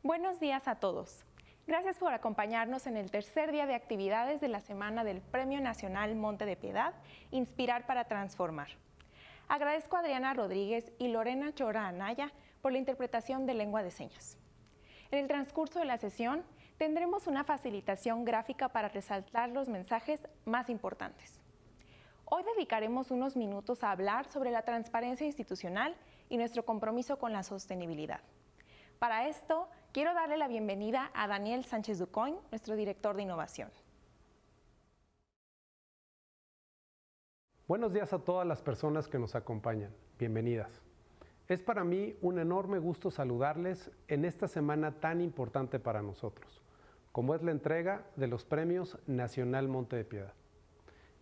Buenos días a todos. Gracias por acompañarnos en el tercer día de actividades de la semana del Premio Nacional Monte de Piedad, Inspirar para Transformar. Agradezco a Adriana Rodríguez y Lorena Chora Anaya por la interpretación de lengua de señas. En el transcurso de la sesión tendremos una facilitación gráfica para resaltar los mensajes más importantes. Hoy dedicaremos unos minutos a hablar sobre la transparencia institucional y nuestro compromiso con la sostenibilidad. Para esto, quiero darle la bienvenida a Daniel Sánchez Ducoin, nuestro director de innovación. Buenos días a todas las personas que nos acompañan. Bienvenidas. Es para mí un enorme gusto saludarles en esta semana tan importante para nosotros, como es la entrega de los Premios Nacional Monte de Piedad.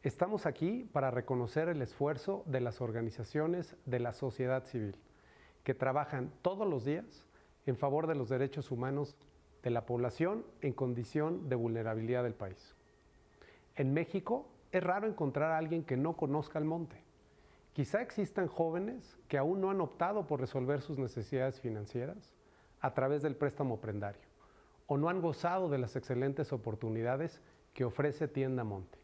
Estamos aquí para reconocer el esfuerzo de las organizaciones de la sociedad civil, que trabajan todos los días en favor de los derechos humanos de la población en condición de vulnerabilidad del país. En México es raro encontrar a alguien que no conozca el monte. Quizá existan jóvenes que aún no han optado por resolver sus necesidades financieras a través del préstamo prendario o no han gozado de las excelentes oportunidades que ofrece Tienda Monte.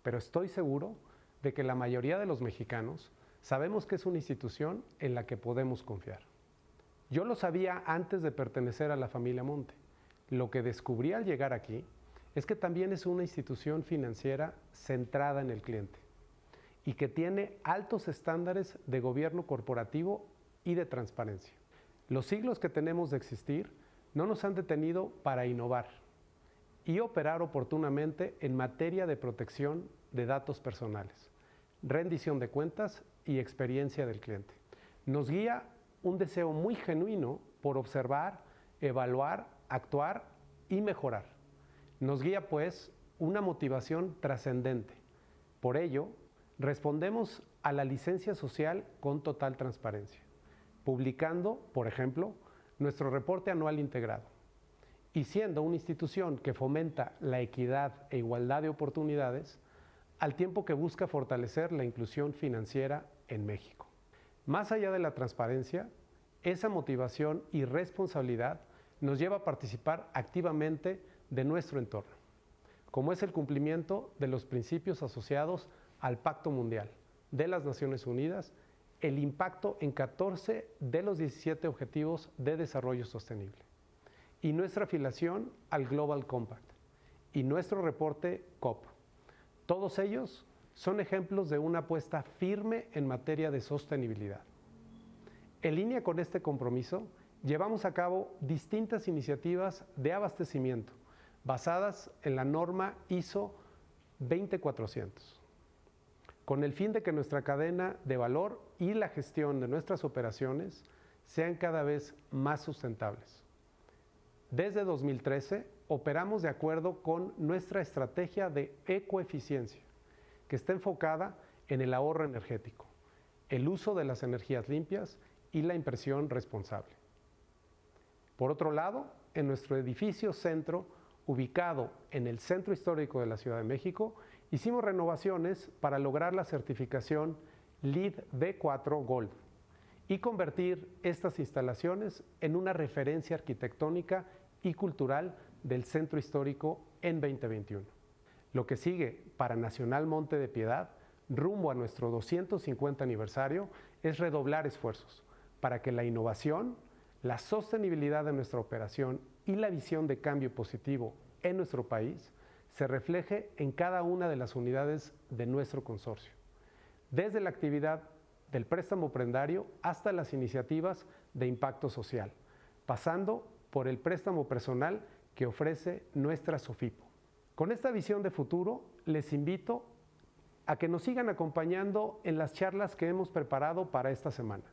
Pero estoy seguro de que la mayoría de los mexicanos sabemos que es una institución en la que podemos confiar. Yo lo sabía antes de pertenecer a la familia Monte. Lo que descubrí al llegar aquí es que también es una institución financiera centrada en el cliente y que tiene altos estándares de gobierno corporativo y de transparencia. Los siglos que tenemos de existir no nos han detenido para innovar y operar oportunamente en materia de protección de datos personales, rendición de cuentas y experiencia del cliente. Nos guía un deseo muy genuino por observar, evaluar, actuar y mejorar. Nos guía, pues, una motivación trascendente. Por ello, respondemos a la licencia social con total transparencia, publicando, por ejemplo, nuestro reporte anual integrado. Y siendo una institución que fomenta la equidad e igualdad de oportunidades, al tiempo que busca fortalecer la inclusión financiera en México. Más allá de la transparencia, esa motivación y responsabilidad nos lleva a participar activamente de nuestro entorno, como es el cumplimiento de los principios asociados al Pacto Mundial de las Naciones Unidas, el impacto en 14 de los 17 Objetivos de Desarrollo Sostenible, y nuestra afiliación al Global Compact, y nuestro reporte COP. Todos ellos son ejemplos de una apuesta firme en materia de sostenibilidad. En línea con este compromiso, llevamos a cabo distintas iniciativas de abastecimiento basadas en la norma ISO 20400, con el fin de que nuestra cadena de valor y la gestión de nuestras operaciones sean cada vez más sustentables. Desde 2013, operamos de acuerdo con nuestra estrategia de ecoeficiencia, que está enfocada en el ahorro energético, el uso de las energías limpias y la inversión responsable. Por otro lado, en nuestro edificio centro, ubicado en el centro histórico de la Ciudad de México, hicimos renovaciones para lograr la certificación LEED B4 Gold y convertir estas instalaciones en una referencia arquitectónica y cultural del centro histórico en 2021. Lo que sigue para Nacional Monte de Piedad, rumbo a nuestro 250 aniversario, es redoblar esfuerzos para que la innovación, la sostenibilidad de nuestra operación y la visión de cambio positivo en nuestro país se refleje en cada una de las unidades de nuestro consorcio, desde la actividad del préstamo prendario hasta las iniciativas de impacto social, pasando por el préstamo personal que ofrece nuestra SOFIPO. Con esta visión de futuro, les invito a que nos sigan acompañando en las charlas que hemos preparado para esta semana.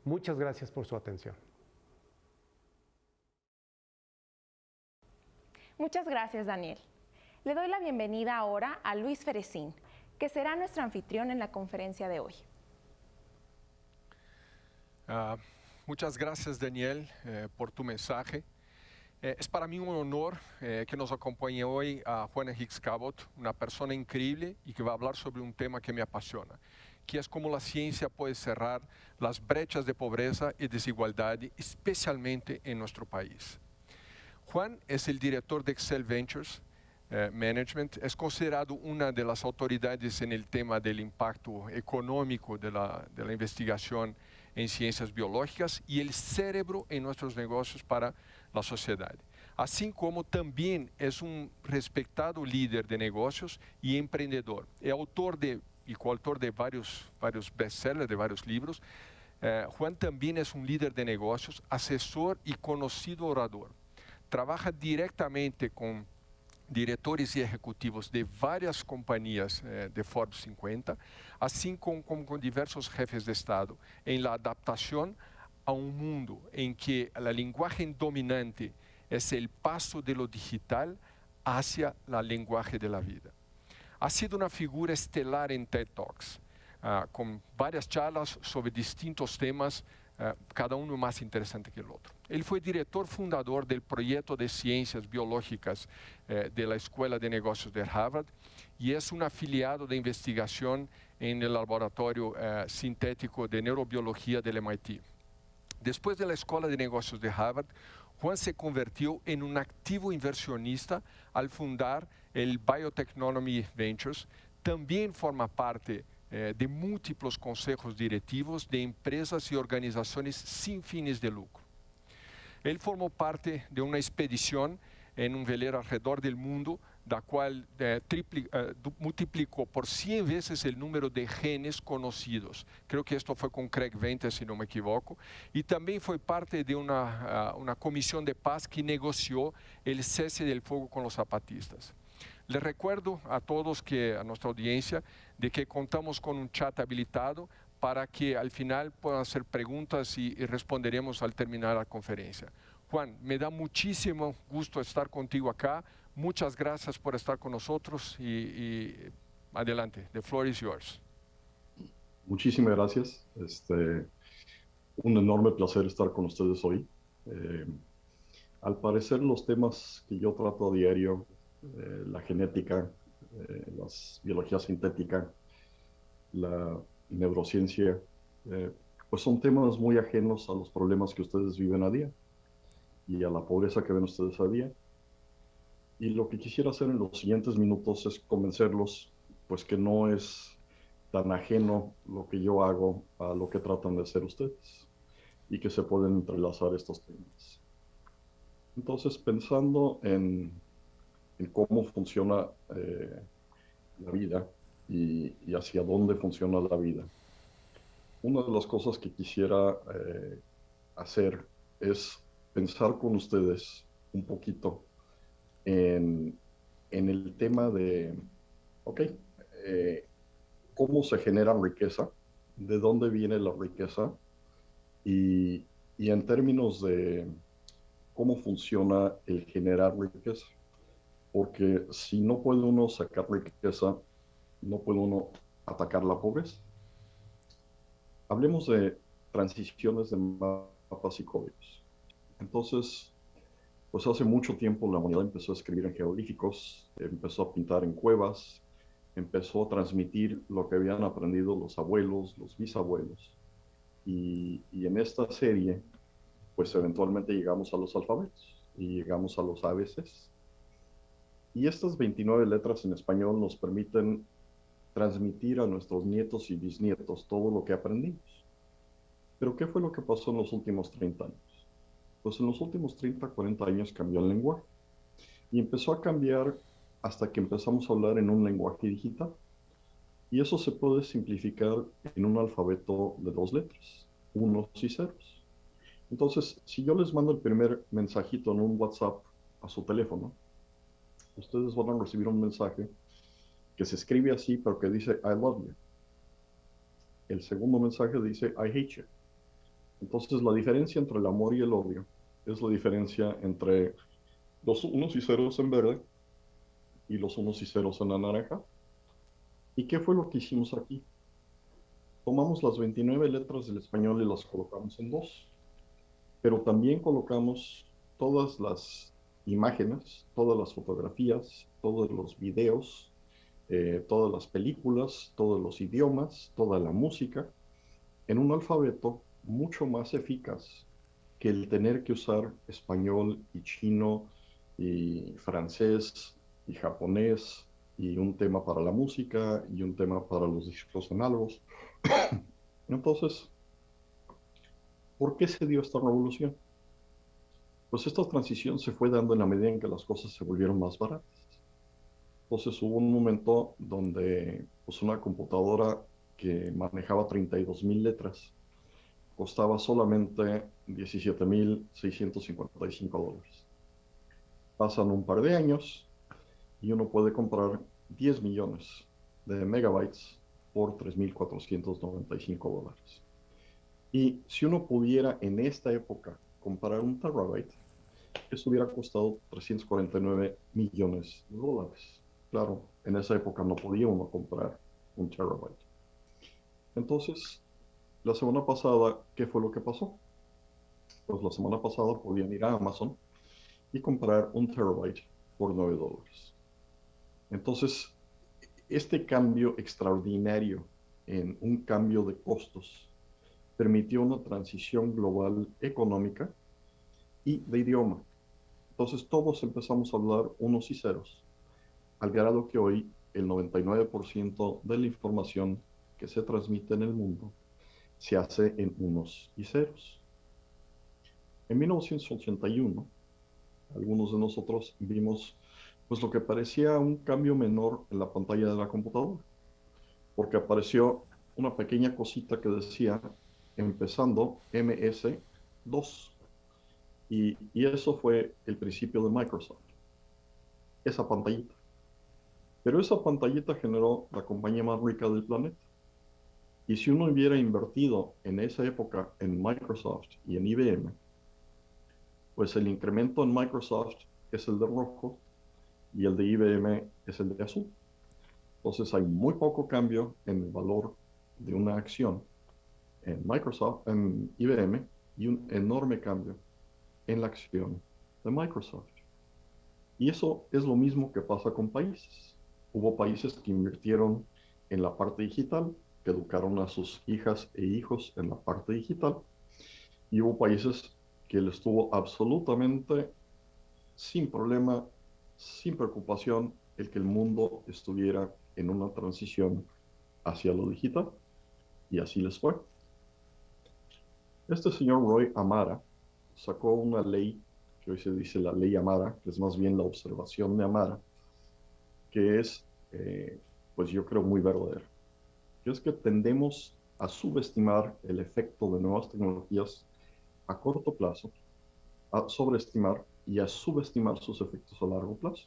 Muchas gracias por su atención. Muchas gracias, Daniel. Le doy la bienvenida ahora a Luis Ferecín, que será nuestro anfitrión en la conferencia de hoy. Muchas gracias, Daniel, por tu mensaje. Es para mí un honor que nos acompañe hoy a Juana Hicks Cabot, una persona increíble y que va a hablar sobre un tema que me apasiona, que es como la ciencia puede cerrar las brechas de pobreza y desigualdad, especialmente en nuestro país. Juan es el director de Excel Ventures Management, es considerado una de las autoridades en el tema del impacto económico de la investigación en ciencias biológicas y el cerebro en nuestros negocios para la sociedad. Así como también es un respetado líder de negocios y emprendedor. Es autor y coautor de varios bestsellers, de varios libros. Juan también es un líder de negocios, asesor y conocido orador. Trabaja directamente con diretores y ejecutivos de varias compañías de Forbes 50, así como con diversos jefes de Estado, en la adaptación a un mundo en que el lenguaje dominante es el paso de lo digital hacia el lenguaje de la vida. Ha sido una figura estelar en TED Talks, con varias charlas sobre distintos temas, cada uno más interesante que el otro. Él fue director fundador del proyecto de ciencias biológicas de la Escuela de Negocios de Harvard y es un afiliado de investigación en el Laboratorio Sintético de Neurobiología del MIT. Después de la Escuela de Negocios de Harvard, Juan se convirtió en un activo inversionista al fundar el Biotechnology Ventures. También forma parte de múltiples consejos directivos de empresas y organizaciones sin fines de lucro. Él formó parte de una expedición en un velero alrededor del mundo, la cual multiplicó por 100 veces el número de genes conocidos. Creo que esto fue con Craig Venter, si no me equivoco. Y también fue parte de una comisión de paz que negoció el cese del fuego con los zapatistas. Les recuerdo a todos, a nuestra audiencia, de que contamos con un chat habilitado para que al final puedan hacer preguntas y responderemos al terminar la conferencia. Juan, me da muchísimo gusto estar contigo acá. Muchas gracias por estar con nosotros y adelante, the floor is yours. Muchísimas gracias. Un enorme placer estar con ustedes hoy. Al parecer los temas que yo trato a diario, la genética, la biología sintética, la neurociencia, pues son temas muy ajenos a los problemas que ustedes viven a día y a la pobreza que ven ustedes a día. Y lo que quisiera hacer en los siguientes minutos es convencerlos, pues que no es tan ajeno lo que yo hago a lo que tratan de hacer ustedes y que se pueden entrelazar estos temas. Entonces, pensando en cómo funciona la vida y hacia dónde funciona la vida, una de las cosas que quisiera hacer es pensar con ustedes un poquito en el tema de, cómo se genera riqueza, de dónde viene la riqueza y en términos de cómo funciona el generar riqueza. Porque si no puede uno sacar riqueza, no puede uno atacar la pobreza. Hablemos de transiciones de mapas y códigos. Entonces, pues hace mucho tiempo la humanidad empezó a escribir en jeroglíficos, empezó a pintar en cuevas, empezó a transmitir lo que habían aprendido los abuelos, los bisabuelos. Y en esta serie, pues eventualmente llegamos a los alfabetos y llegamos a los ABCs. Y estas 29 letras en español nos permiten transmitir a nuestros nietos y bisnietos todo lo que aprendimos. Pero ¿qué fue lo que pasó en los últimos 30 años? Pues en los últimos 30, 40 años cambió el lenguaje. Y empezó a cambiar hasta que empezamos a hablar en un lenguaje digital. Y eso se puede simplificar en un alfabeto de 2 letras, unos y ceros. Entonces, si yo les mando el primer mensajito en un WhatsApp a su teléfono, ustedes van a recibir un mensaje que se escribe así, pero que dice I love you. El segundo mensaje dice I hate you. Entonces, la diferencia entre el amor y el odio es la diferencia entre los unos y ceros en verde y los unos y ceros en la naranja. ¿Y qué fue lo que hicimos aquí? Tomamos las 29 letras del español y las colocamos en 2. Pero también colocamos todas las imágenes, todas las fotografías, todos los videos todas las películas, todos los idiomas, toda la música, en un alfabeto mucho más eficaz que el tener que usar español y chino y francés y japonés y un tema para la música y un tema para los discos análogos. Entonces, ¿por qué se dio esta revolución? Pues esta transición se fue dando en la medida en que las cosas se volvieron más baratas. Entonces hubo un momento donde pues, una computadora que manejaba 32,000 letras costaba solamente $17,655. Pasan un par de años y uno puede comprar 10 millones de megabytes por $3,495. Y si uno pudiera en esta época comprar un terabyte, eso hubiera costado 349 millones de dólares. Claro, en esa época no podía uno comprar un terabyte. Entonces, la semana pasada, ¿qué fue lo que pasó? Pues la semana pasada podían ir a Amazon y comprar un terabyte por $9. Entonces, este cambio extraordinario en un cambio de costos permitió una transición global económica y de idioma. Entonces todos empezamos a hablar unos y ceros, al grado que hoy el 99% de la información que se transmite en el mundo se hace en unos y ceros. En 1981, algunos de nosotros vimos pues lo que parecía un cambio menor en la pantalla de la computadora, porque apareció una pequeña cosita que decía empezando MS-2, y eso fue el principio de Microsoft, esa pantallita. Pero esa pantallita generó la compañía más rica del planeta. Y si uno hubiera invertido en esa época en Microsoft y en IBM, pues el incremento en Microsoft es el de rojo y el de IBM es el de azul. Entonces hay muy poco cambio en el valor de una acción en Microsoft, en IBM, y un enorme cambio en la acción de Microsoft. Y eso es lo mismo que pasa con países. Hubo países que invirtieron en la parte digital, que educaron a sus hijas e hijos en la parte digital, y hubo países que les tuvo absolutamente sin problema, sin preocupación, el que el mundo estuviera en una transición hacia lo digital, y así les fue. Este señor Roy Amara sacó una ley que hoy se dice la ley Amara, que es más bien la observación de Amara, que es, pues yo creo, muy verdadera. Que es que tendemos a subestimar el efecto de nuevas tecnologías a corto plazo, a sobreestimar y a subestimar sus efectos a largo plazo.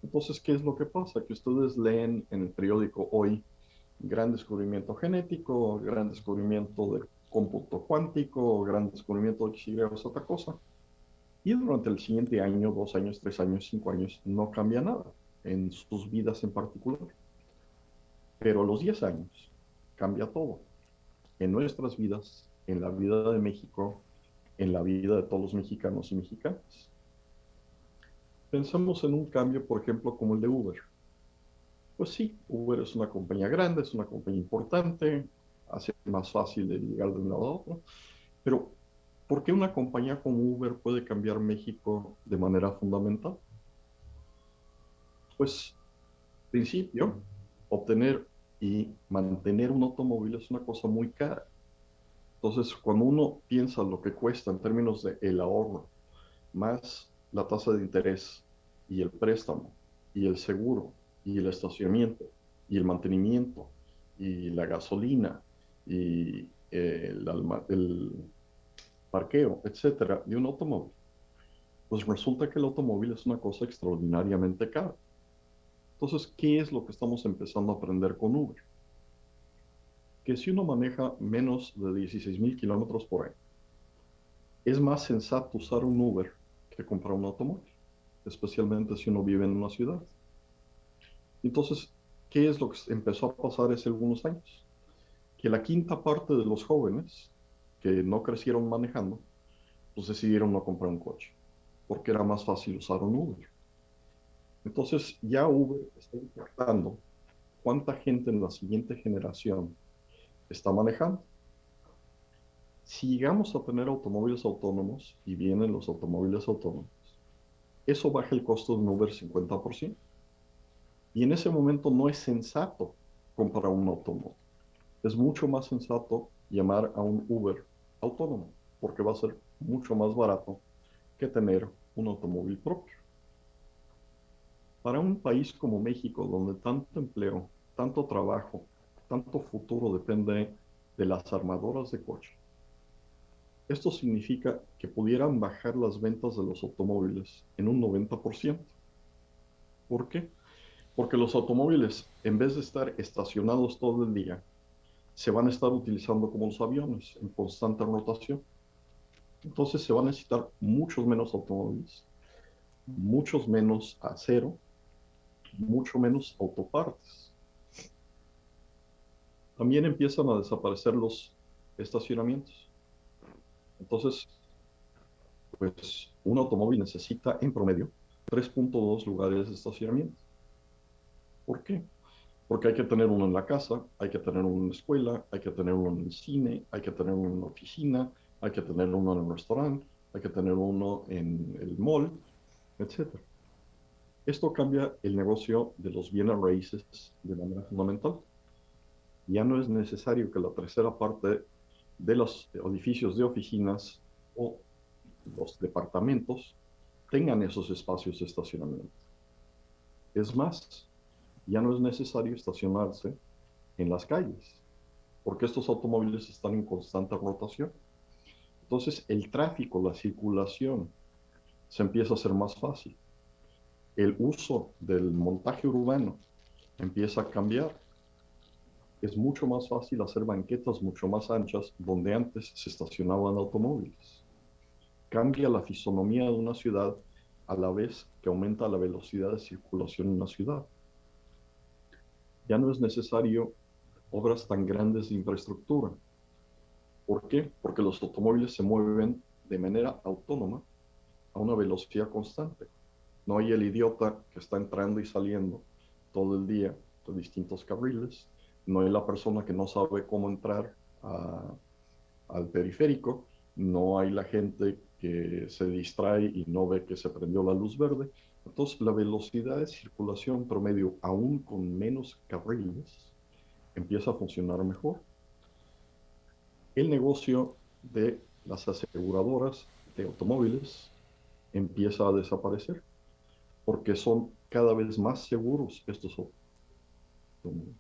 Entonces, ¿qué es lo que pasa? Que ustedes leen en el periódico hoy gran descubrimiento genético, gran descubrimiento de cómputo cuántico, gran descubrimiento de X, Y o Z cosa. Y durante el siguiente año, 2 años, 3 años, 5 años, no cambia nada en sus vidas en particular. Pero a los 10 años cambia todo. En nuestras vidas, en la vida de México, en la vida de todos los mexicanos y mexicanas. Pensemos en un cambio, por ejemplo, como el de Uber. Pues sí, Uber es una compañía grande, es una compañía importante, hace más fácil de llegar de un lado a otro, pero ¿por qué una compañía como Uber puede cambiar México de manera fundamental? Pues, en principio, obtener y mantener un automóvil es una cosa muy cara. Entonces, cuando uno piensa lo que cuesta en términos de el ahorro, más la tasa de interés y el préstamo y el seguro y el estacionamiento y el mantenimiento y la gasolina y el parqueo, etcétera, de un automóvil, pues resulta que el automóvil es una cosa extraordinariamente cara. Entonces, ¿qué es lo que estamos empezando a aprender con Uber? Que si uno maneja menos de 16,000 kilómetros por año, es más sensato usar un Uber que comprar un automóvil, especialmente si uno vive en una ciudad. Entonces, ¿qué es lo que empezó a pasar hace algunos años? Que la quinta parte de los jóvenes que no crecieron manejando, pues decidieron no comprar un coche, porque era más fácil usar un Uber. Entonces ya Uber está impactando cuánta gente en la siguiente generación está manejando. Si llegamos a tener automóviles autónomos y vienen los automóviles autónomos, eso baja el costo de un Uber 50%. Y en ese momento no es sensato comprar un automóvil. Es mucho más sensato llamar a un Uber autónomo, porque va a ser mucho más barato que tener un automóvil propio. Para un país como México, donde tanto empleo, tanto trabajo, tanto futuro depende de las armadoras de coche, esto significa que pudieran bajar las ventas de los automóviles en un 90%. ¿Por qué? Porque los automóviles, en vez de estar estacionados todo el día, se van a estar utilizando como los aviones, en constante rotación. Entonces se van a necesitar muchos menos automóviles, muchos menos acero, mucho menos autopartes. También empiezan a desaparecer los estacionamientos. Entonces, pues un automóvil necesita en promedio 3.2 lugares de estacionamiento. ¿Por qué? Porque hay que tener uno en la casa, hay que tener uno en la escuela, hay que tener uno en el cine, hay que tener uno en la oficina, hay que tener uno en el restaurante, hay que tener uno en el mall, etcétera. Esto cambia el negocio de los bienes raíces de manera fundamental. Ya no es necesario que la tercera parte de los edificios de oficinas o los departamentos tengan esos espacios de estacionamiento. Es más, ya no es necesario estacionarse en las calles, porque estos automóviles están en constante rotación. Entonces, el tráfico, la circulación, se empieza a hacer más fácil. El uso del montaje urbano empieza a cambiar. Es mucho más fácil hacer banquetas mucho más anchas donde antes se estacionaban automóviles. Cambia la fisonomía de una ciudad a la vez que aumenta la velocidad de circulación en una ciudad. Ya no es necesario obras tan grandes de infraestructura. ¿Por qué? Porque los automóviles se mueven de manera autónoma a una velocidad constante. No hay el idiota que está entrando y saliendo todo el día de distintos carriles. No hay la persona que no sabe cómo entrar al periférico. No hay la gente que se distrae y no ve que se prendió la luz verde. Entonces, la velocidad de circulación promedio, aún con menos carriles, empieza a funcionar mejor. El negocio de las aseguradoras de automóviles empieza a desaparecer porque son cada vez más seguros estos automóviles.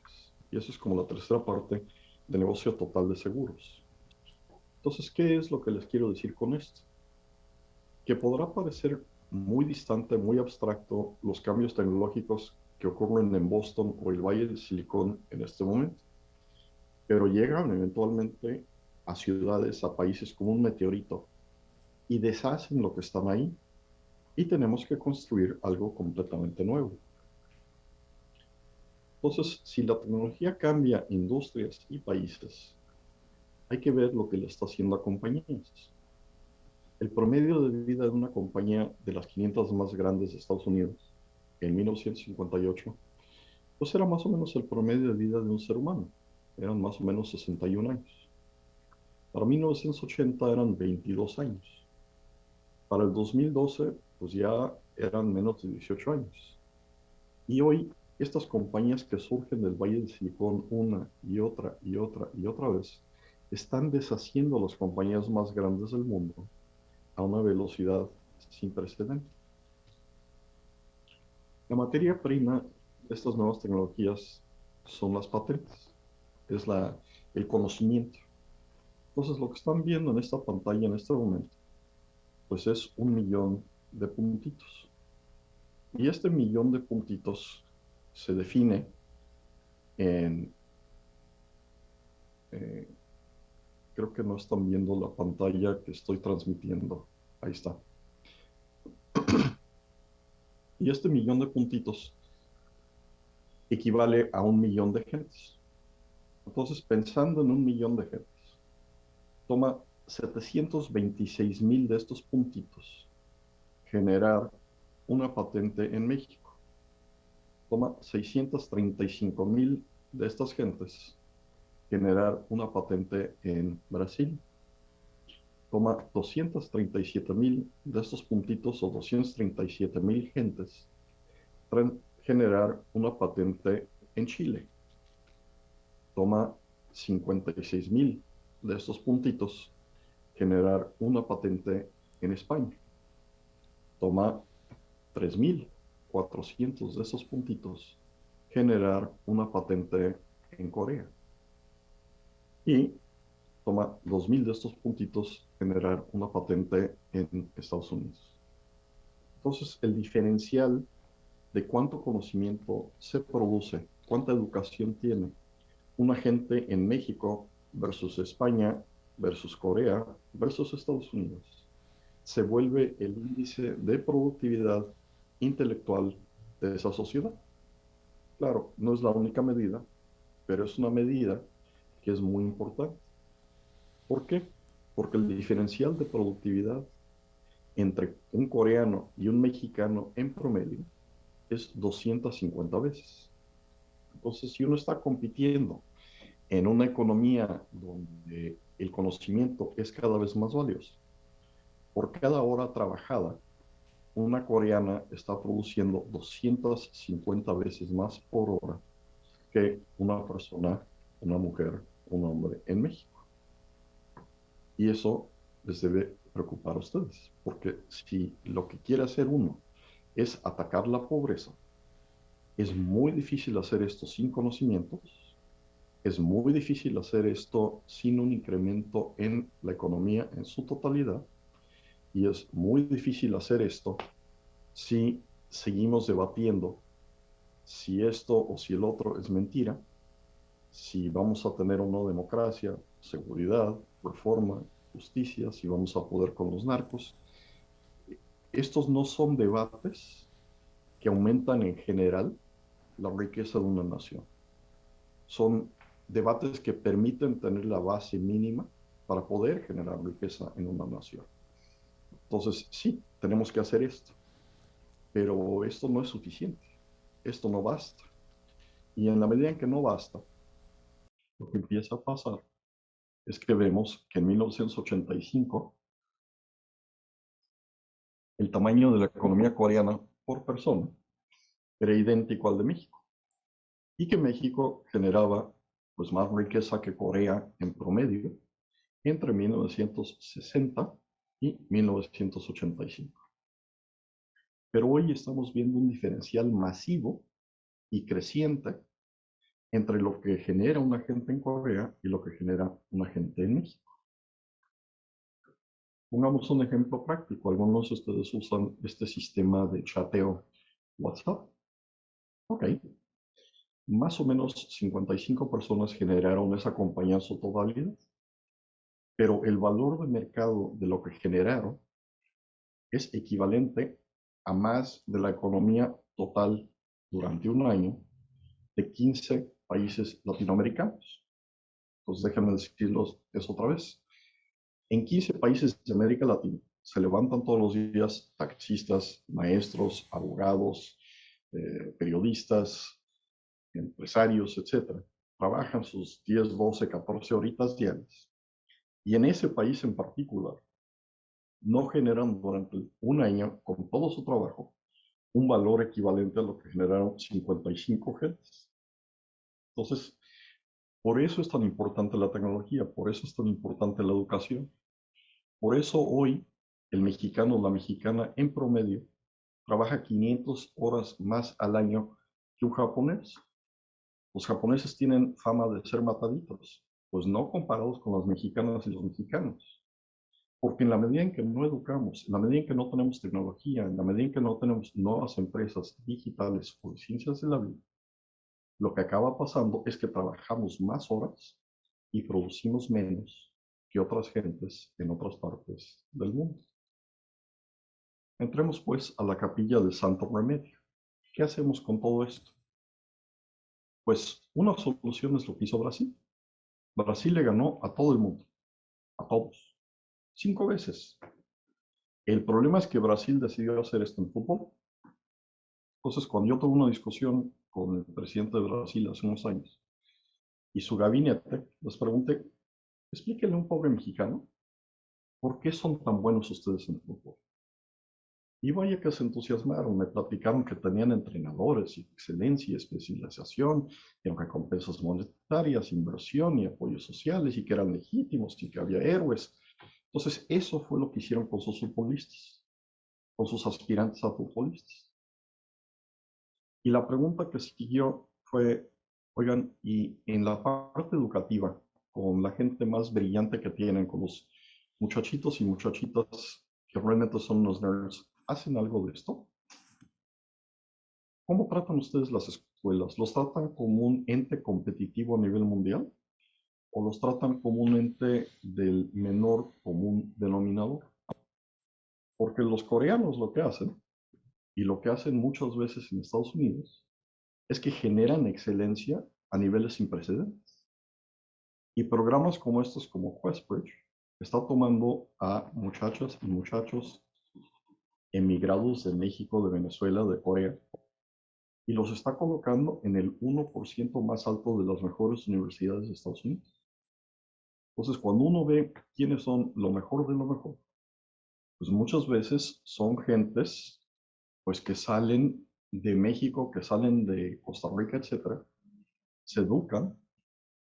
Y eso es como la tercera parte del negocio total de seguros. Entonces, ¿qué es lo que les quiero decir con esto? Que podrá parecer muy distante, muy abstracto los cambios tecnológicos que ocurren en Boston o el Valle del Silicón en este momento, pero llegan eventualmente a ciudades, a países como un meteorito y deshacen lo que están ahí y tenemos que construir algo completamente nuevo. Entonces, si la tecnología cambia industrias y países, hay que ver lo que le está haciendo a compañías. El promedio de vida de una compañía de las 500 más grandes de Estados Unidos en 1958, pues era más o menos el promedio de vida de un ser humano. Eran más o menos 61 años. Para 1980 eran 22 años. Para el 2012, pues ya eran menos de 18 años. Y hoy, estas compañías que surgen del Valle del Silicón una y otra y otra y otra vez, están deshaciendo a las compañías más grandes del mundo a una velocidad sin precedentes. La materia prima de estas nuevas tecnologías son las patentes, es el conocimiento. Entonces, lo que están viendo en esta pantalla en este momento, pues es un millón de puntitos. Y este millón de puntitos se define en, eh, creo que no están viendo la pantalla que estoy transmitiendo. Ahí está. Y este millón de puntitos equivale a un millón de gentes. Entonces, pensando en un millón de gentes, toma 726,000 de estos puntitos generar una patente en México. toma 635,000 de estas gentes generar una patente en Brasil. Toma 237,000 de estos puntitos o 237,000 gentes generar una patente en Chile. Toma 56,000 de estos puntitos generar una patente en España. Toma 3,400 de esos puntitos generar una patente en Corea. Y toma 2,000 de estos puntitos generar una patente en Estados Unidos. Entonces, el diferencial de cuánto conocimiento se produce, cuánta educación tiene una gente en México versus España, versus Corea, versus Estados Unidos, se vuelve el índice de productividad intelectual de esa sociedad. Claro, no es la única medida, pero es una medida que es muy importante. ¿Por qué? Porque el diferencial de productividad entre un coreano y un mexicano en promedio es 250 veces. Entonces, si uno está compitiendo en una economía donde el conocimiento es cada vez más valioso, por cada hora trabajada, una coreana está produciendo 250 veces más por hora que una persona, una mujer, un hombre en México. Y eso les debe preocupar a ustedes, porque si lo que quiere hacer uno es atacar la pobreza, es muy difícil hacer esto sin conocimientos, es muy difícil hacer esto sin un incremento en la economía en su totalidad, y es muy difícil hacer esto si seguimos debatiendo si esto o si el otro es mentira, si vamos a tener o no democracia, seguridad, reforma, justicia, si vamos a poder con los narcos. Estos no son debates que aumentan en general la riqueza de una nación. Son debates que permiten tener la base mínima para poder generar riqueza en una nación. Entonces, sí, tenemos que hacer esto, pero esto no es suficiente, esto no basta. Y en la medida en que no basta, lo que empieza a pasar es que vemos que en 1985 el tamaño de la economía coreana por persona era idéntico al de México, y que México generaba pues más riqueza que Corea en promedio entre 1960 y 1985. Pero hoy estamos viendo un diferencial masivo y creciente entre lo que genera una gente en Corea y lo que genera una gente en México. Pongamos un ejemplo práctico. Algunos de ustedes usan este sistema de chateo WhatsApp. Ok. Más o menos 55 personas generaron esa compañía en su totalidad, pero el valor de mercado de lo que generaron es equivalente a más de la economía total durante un año de 15 países latinoamericanos. Entonces déjenme decirlos eso otra vez. En 15 países de América Latina se levantan todos los días taxistas, maestros, abogados, periodistas, empresarios, etcétera. Trabajan sus 10, 12, 14 horitas diarias. Y en ese país en particular, no generan durante un año, con todo su trabajo, un valor equivalente a lo que generaron 55 gentes. Entonces, por eso es tan importante la tecnología, por eso es tan importante la educación. Por eso hoy el mexicano o la mexicana en promedio trabaja 500 horas más al año que un japonés. Los japoneses tienen fama de ser mataditos, pues no comparados con las mexicanas y los mexicanos. Porque en la medida en que no educamos, en la medida en que no tenemos tecnología, en la medida en que no tenemos nuevas empresas digitales o de ciencias de la vida, lo que acaba pasando es que trabajamos más horas y producimos menos que otras gentes en otras partes del mundo. Entremos pues a la capilla de Santo Remedio. ¿Qué hacemos con todo esto? Pues una solución es lo que hizo Brasil. Brasil le ganó a todo el mundo, a todos, 5 veces. El problema es que Brasil decidió hacer esto en fútbol. Entonces, cuando yo tuve una discusión con el presidente de Brasil hace unos años y su gabinete, les pregunté, explíquenle a un pobre mexicano, ¿por qué son tan buenos ustedes en el fútbol? Y vaya que se entusiasmaron, me platicaron que tenían entrenadores y excelencia y especialización, y recompensas monetarias, inversión y apoyos sociales, y que eran legítimos y que había héroes. Entonces, eso fue lo que hicieron con sus futbolistas, con sus aspirantes a futbolistas. Y la pregunta que siguió fue, oigan, y en la parte educativa, con la gente más brillante que tienen, con los muchachitos y muchachitas que realmente son unos nerds, ¿hacen algo de esto? ¿Cómo tratan ustedes las escuelas? ¿Los tratan como un ente competitivo a nivel mundial? ¿O los tratan como un ente del menor común denominador? Porque los coreanos lo que hacen, y lo que hacen muchas veces en Estados Unidos, es que generan excelencia a niveles sin precedentes. Y programas como estos, como Questbridge, está tomando a muchachas y muchachos emigrados de México, de Venezuela, de Corea, y los está colocando en el 1% más alto de las mejores universidades de Estados Unidos. Entonces, cuando uno ve quiénes son lo mejor de lo mejor, pues muchas veces son gentes pues que salen de México, que salen de Costa Rica, etcétera, se educan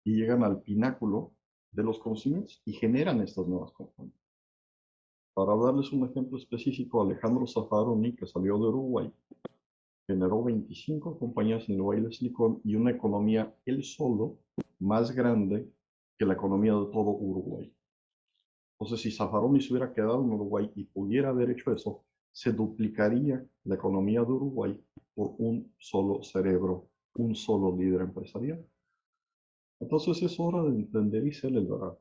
y llegan al pináculo de los conocimientos y generan estas nuevas compañías. Para darles un ejemplo específico, Alejandro Zaffaroni, que salió de Uruguay, generó 25 compañías en el Valle de Silicón y una economía él solo más grande que la economía de todo Uruguay. Entonces, si Zaffaroni se hubiera quedado en Uruguay y pudiera haber hecho eso, se duplicaría la economía de Uruguay por un solo cerebro, un solo líder empresarial. Entonces es hora de entender y celebrar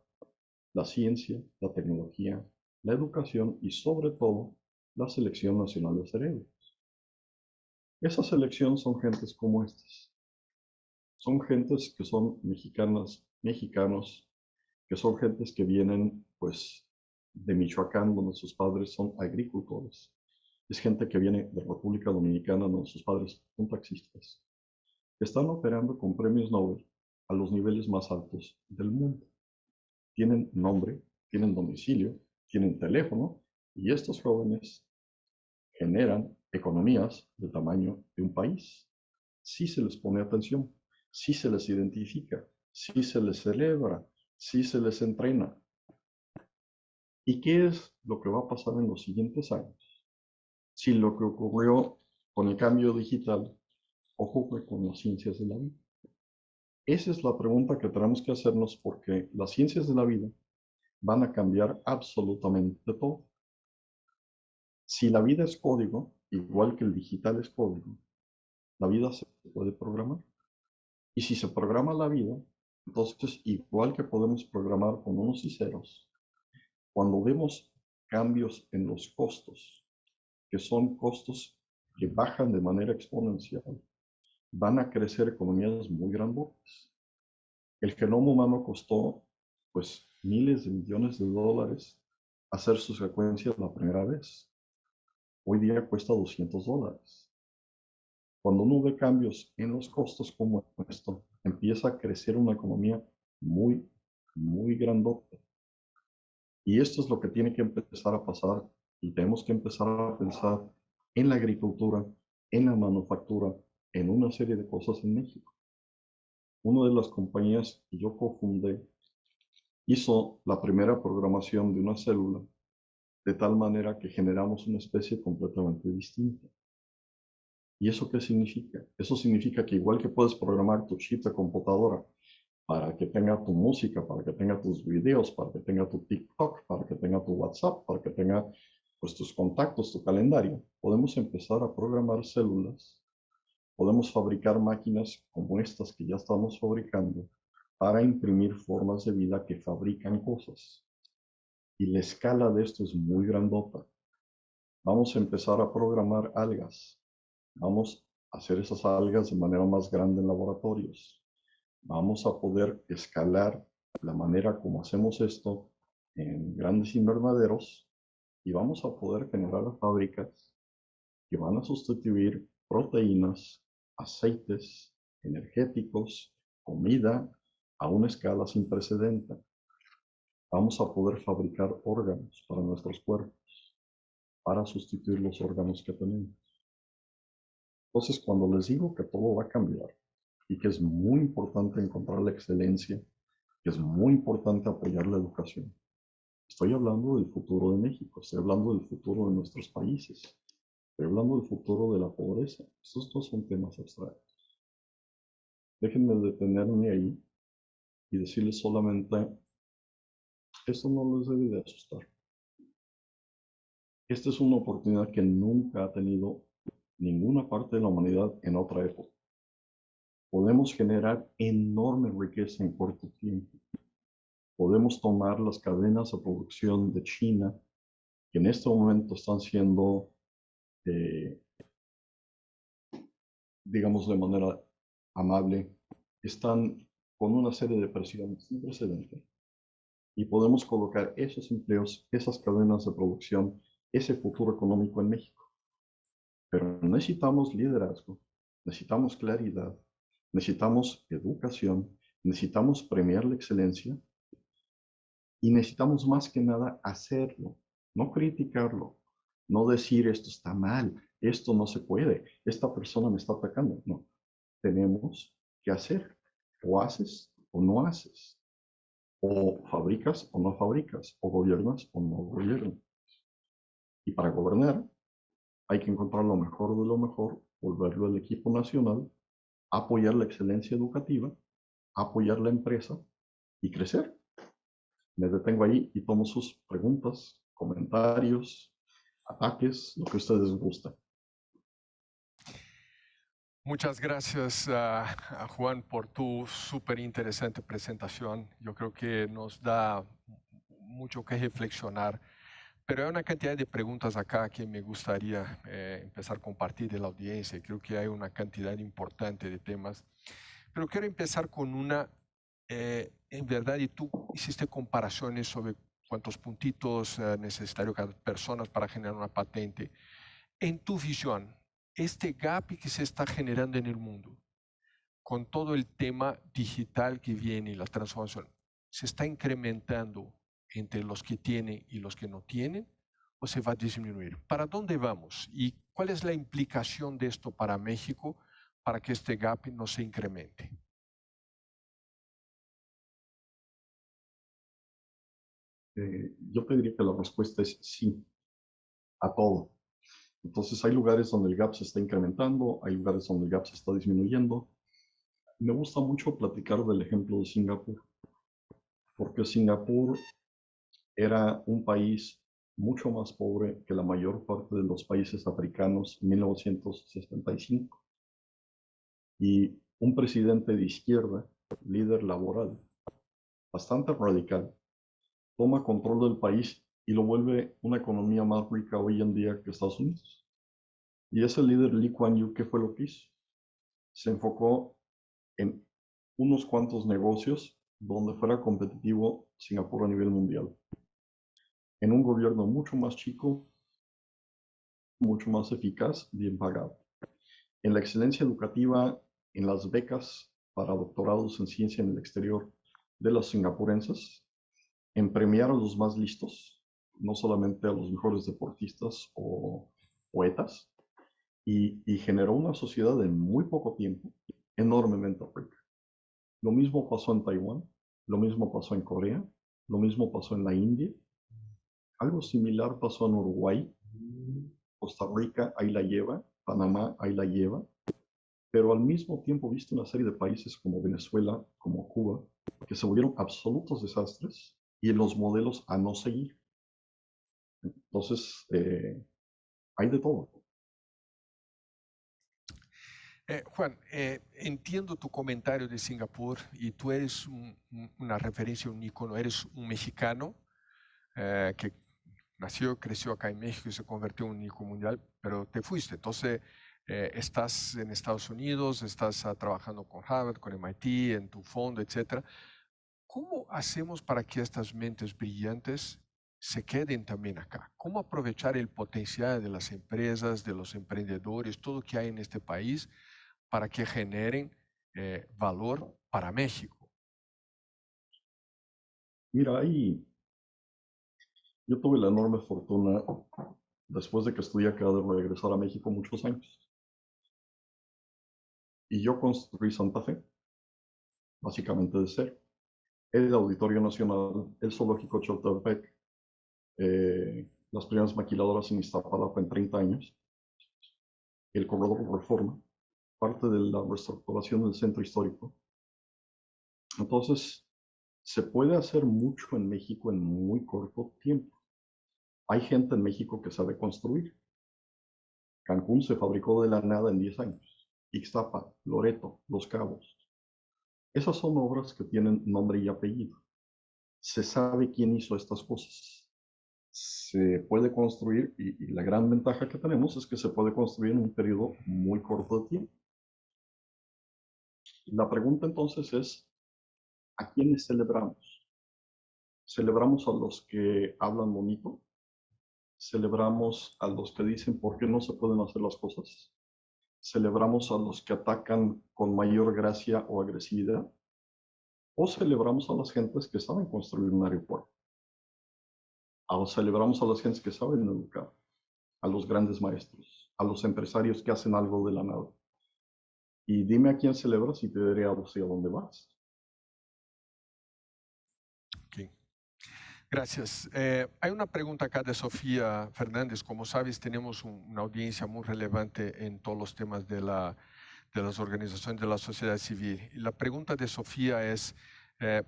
la ciencia, la tecnología, la educación y sobre todo la selección nacional de cerebros. Esa selección son gentes como estas. Son gentes que son mexicanas, mexicanos, que son gentes que vienen pues de Michoacán, donde sus padres son agricultores. Es gente que viene de República Dominicana, donde sus padres son taxistas. Están operando con premios Nobel a los niveles más altos del mundo. Tienen nombre, tienen domicilio, tienen teléfono, y estos jóvenes generan economías del tamaño de un país. Si se les pone atención, si se les identifica, si se les celebra, si se les entrena. ¿Y qué es lo que va a pasar en los siguientes años? Si lo que ocurrió con el cambio digital ocurre con las ciencias de la vida. Esa es la pregunta que tenemos que hacernos porque las ciencias de la vida van a cambiar absolutamente todo. Si la vida es código, igual que el digital es código, la vida se puede programar. Y si se programa la vida, entonces igual que podemos programar con unos y ceros, cuando vemos cambios en los costos, que son costos que bajan de manera exponencial, van a crecer economías muy grandotas. El genoma humano costó pues miles de millones de dólares hacer sus secuencias la primera vez. Hoy día cuesta $200. Cuando uno ve cambios en los costos como esto, empieza a crecer una economía muy, muy grandota. Y esto es lo que tiene que empezar a pasar y tenemos que empezar a pensar en la agricultura, en la manufactura, en una serie de cosas en México. Una de las compañías que yo cofundé hizo la primera programación de una célula de tal manera que generamos una especie completamente distinta. ¿Y eso qué significa? Eso significa que igual que puedes programar tu chip de computadora para que tenga tu música, para que tenga tus videos, para que tenga tu TikTok, para que tenga tu WhatsApp, para que tenga pues, tus contactos, tu calendario, podemos empezar a programar células, podemos fabricar máquinas como estas que ya estamos fabricando para imprimir formas de vida que fabrican cosas. Y la escala de esto es muy grandota. Vamos a empezar a programar algas. Vamos a hacer esas algas de manera más grande en laboratorios. Vamos a poder escalar la manera como hacemos esto en grandes invernaderos y vamos a poder generar fábricas que van a sustituir proteínas aceites, energéticos, comida, a una escala sin precedente. Vamos a poder fabricar órganos para nuestros cuerpos, para sustituir los órganos que tenemos. Entonces, cuando les digo que todo va a cambiar y que es muy importante encontrar la excelencia, que es muy importante apoyar la educación, estoy hablando del futuro de México, estoy hablando del futuro de nuestros países, estoy hablando del futuro de la pobreza. Estos no son temas abstractos. Déjenme detenerme ahí y decirles solamente, esto no les debe de asustar. Esta es una oportunidad que nunca ha tenido ninguna parte de la humanidad en otra época. Podemos generar enorme riqueza en corto tiempo. Podemos tomar las cadenas de producción de China, que en este momento están siendo, digamos de manera amable, están con una serie de presiones sin precedente. Y podemos colocar esos empleos, esas cadenas de producción, ese futuro económico en México. Pero necesitamos liderazgo, necesitamos claridad, necesitamos educación, necesitamos premiar la excelencia y necesitamos más que nada hacerlo, no criticarlo, no decir esto está mal, esto no se puede, esta persona me está atacando. No, tenemos que hacer, o haces o no haces, o fabricas o no fabricas, o gobiernas o no gobiernas. Y para gobernar hay que encontrar lo mejor de lo mejor, volverlo el equipo nacional, apoyar la excelencia educativa, apoyar la empresa y crecer. Me detengo ahí y tomo sus preguntas, comentarios, ataques, lo que ustedes gusten. Muchas gracias, Juan, por tu súper interesante presentación. Yo creo que nos da mucho que reflexionar, pero hay una cantidad de preguntas acá que me gustaría empezar a compartir de la audiencia. Creo que hay una cantidad importante de temas, pero quiero empezar con una, en verdad, y tú hiciste comparaciones sobre cuántos puntitos necesitaría cada persona para generar una patente. En tu visión, este gap que se está generando en el mundo, con todo el tema digital que viene y la transformación, ¿se está incrementando entre los que tienen y los que no tienen o se va a disminuir? ¿Para dónde vamos? ¿Y cuál es la implicación de esto para México para que este gap no se incremente? Yo pediría que la respuesta es sí, a todo. Entonces hay lugares donde el gap se está incrementando, hay lugares donde el gap se está disminuyendo. Me gusta mucho platicar del ejemplo de Singapur, porque Singapur era un país mucho más pobre que la mayor parte de los países africanos en 1965. Y un presidente de izquierda, líder laboral, bastante radical, toma control del país y lo vuelve una economía más rica hoy en día que Estados Unidos. Y ese líder, Lee Kuan Yew, ¿qué fue lo que hizo? Se enfocó en unos cuantos negocios donde fuera competitivo Singapur a nivel mundial. En un gobierno mucho más chico, mucho más eficaz, bien pagado. En la excelencia educativa, en las becas para doctorados en ciencia en el exterior de los singapurenses, en premiar a los más listos, no solamente a los mejores deportistas o poetas, y generó una sociedad en muy poco tiempo enormemente rica. Lo mismo pasó en Taiwán, lo mismo pasó en Corea, lo mismo pasó en la India, algo similar pasó en Uruguay, Costa Rica ahí la lleva, Panamá ahí la lleva, pero al mismo tiempo viste una serie de países como Venezuela, como Cuba, que se volvieron absolutos desastres y en los modelos a no seguir. Entonces, hay de todo. Juan, entiendo tu comentario de Singapur y tú eres una referencia, un ícono, eres un mexicano que nació, creció acá en México y se convirtió en un ícono mundial, pero te fuiste. Entonces, estás en Estados Unidos, estás trabajando con Harvard, con MIT, en tu fondo, etc. ¿Cómo hacemos para que estas mentes brillantes se queden también acá? ¿Cómo aprovechar el potencial de las empresas, de los emprendedores, todo lo que hay en este país para que generen valor para México? Mira, yo tuve la enorme fortuna, después de que estudié acá, de regresar a México muchos años. Y yo construí Santa Fe, básicamente de cero. El Auditorio Nacional, el Zoológico Chapultepec, las primeras maquiladoras en Iztapalapa en 30 años, el Corredor Reforma, parte de la reestructuración del centro histórico. Entonces, se puede hacer mucho en México en muy corto tiempo. Hay gente en México que sabe construir. Cancún se fabricó de la nada en 10 años. Ixtapa, Loreto, Los Cabos. Esas son obras que tienen nombre y apellido. Se sabe quién hizo estas cosas. Se puede construir y la gran ventaja que tenemos es que se puede construir en un periodo muy corto de tiempo. La pregunta entonces es, ¿a quiénes celebramos? ¿Celebramos a los que hablan bonito? ¿Celebramos a los que dicen por qué no se pueden hacer las cosas? ¿Celebramos a los que atacan con mayor gracia o agresividad? ¿O celebramos a las gentes que saben construir un aeropuerto? ¿O celebramos a las gentes que saben educar? A los grandes maestros, a los empresarios que hacen algo de la nada. Y dime a quién celebras y te diré a vos y a dónde vas. Okay. Gracias. Hay una pregunta acá de Sofía Fernández. Como sabes, tenemos una audiencia muy relevante en todos los temas de las organizaciones de la sociedad civil. Y la pregunta de Sofía es,